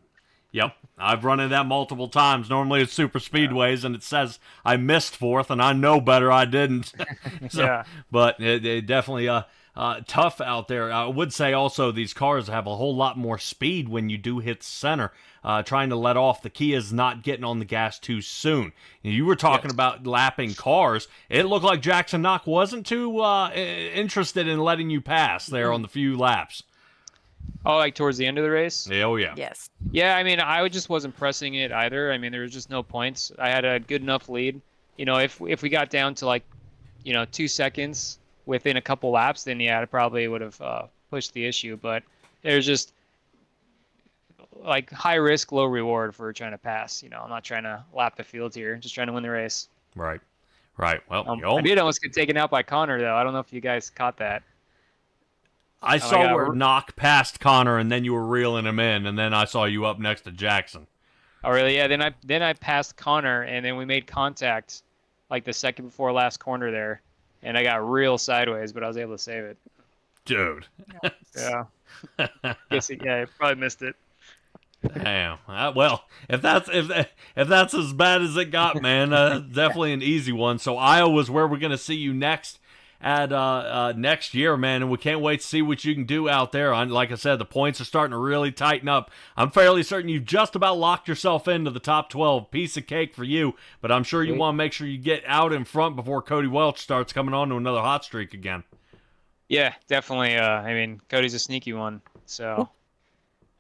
Yep, I've run into that multiple times. Normally it's super speedways, and it says I missed fourth, and I know better I didn't. So, Yeah. But it definitely tough out there. I would say also these cars have a whole lot more speed when you do hit center. Trying to let off, the key is not getting on the gas too soon. You were talking about lapping cars. It looked like Jackson Knock wasn't too interested in letting you pass there on the few laps. Oh, like towards the end of the race. Oh yeah. yes. Yeah, I mean, I just wasn't pressing it either. I mean, there was just no points. I had a good enough lead. If we got down to like, 2 seconds within a couple laps, then yeah, I probably would have pushed the issue. But there's just like high risk, low reward for trying to pass. I'm not trying to lap the field here. Just trying to win the race. Right. Well, I did almost get taken out by Connor though. I don't know if you guys caught that. I saw yeah, where Knock passed Connor, and then you were reeling him in, and then I saw you up next to Jackson. Oh really? Yeah. Then I passed Connor, and then we made contact, like the second before last corner there, and I got real sideways, but I was able to save it. Dude. Yeah. I probably missed it. Damn. Well, if that's as bad as it got, man, definitely an easy one. So Iowa's where we're gonna see you next at next year, man, and we can't wait to see what you can do out there. Like I said, the points are starting to really tighten up. I'm fairly certain you've just about locked yourself into the top 12. Piece of cake for you, but I'm sure you want to make sure you get out in front before Cody Welch starts coming on to another hot streak again. Yeah, definitely. I mean, Cody's a sneaky one, so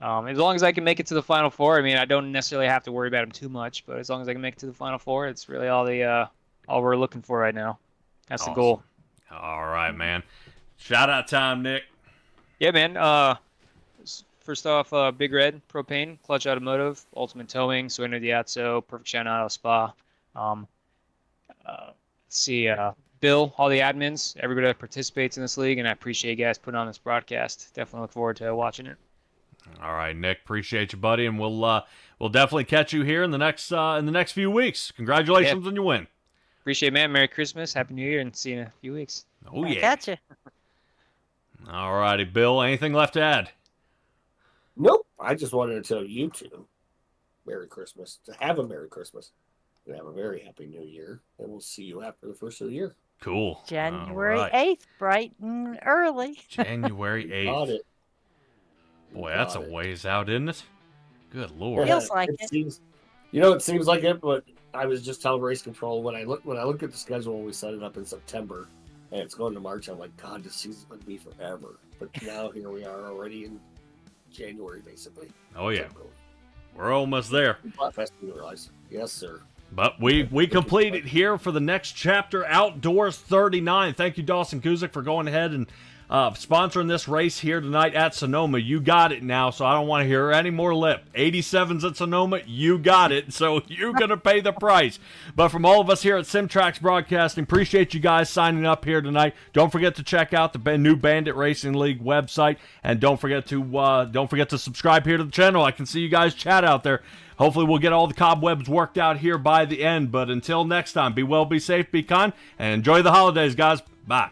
as long as I can make it to the Final Four, I mean, I don't necessarily have to worry about him too much, but as long as I can make it to the Final Four, it's really all we're looking for right now. That's the goal. All right, man. Shout out time, Nick. Yeah, man. First off, Big Red Propane, Clutch Automotive, Ultimate Towing, Sueno Diazzo, Perfect Shine Auto Spa. Let's see, Bill, all the admins, everybody that participates in this league, and I appreciate you guys putting on this broadcast. Definitely look forward to watching it. All right, Nick. Appreciate you, buddy, and we'll definitely catch you here in the next few weeks. Congratulations on your win. Appreciate it, man. Merry Christmas, Happy New Year, and see you in a few weeks. Oh yeah. Gotcha. All righty, Bill. Anything left to add? Nope. I just wanted to tell you two Merry Christmas. To have a Merry Christmas. And have a very Happy New Year. And we'll see you after the first of the year. Cool. January All right. 8th, bright and early. January 8th. Got it. Boy, that's a Got it. ways out, isn't it? Good Lord. Feels like it. Seems, it seems like it, but I was just telling Race Control when I look at the schedule when we set it up in September and it's going to March, I'm like, God, this season's going to be forever. But now here we are already in January, basically. Oh, yeah. We're almost there. Yes, sir. But we complete it here for the next chapter, Outdoors 39. Thank you, Dawson Guzik, for going ahead and sponsoring this race here tonight at Sonoma. You got it now, so I don't want to hear any more lip. 87s at Sonoma, you got it, so you're going to pay the price. But from all of us here at Simtrax Broadcasting, appreciate you guys signing up here tonight. Don't forget to check out the new Bandit Racing League website, and don't forget to subscribe here to the channel. I can see you guys chat out there. Hopefully we'll get all the cobwebs worked out here by the end. But until next time, be well, be safe, be kind, and enjoy the holidays, guys. Bye.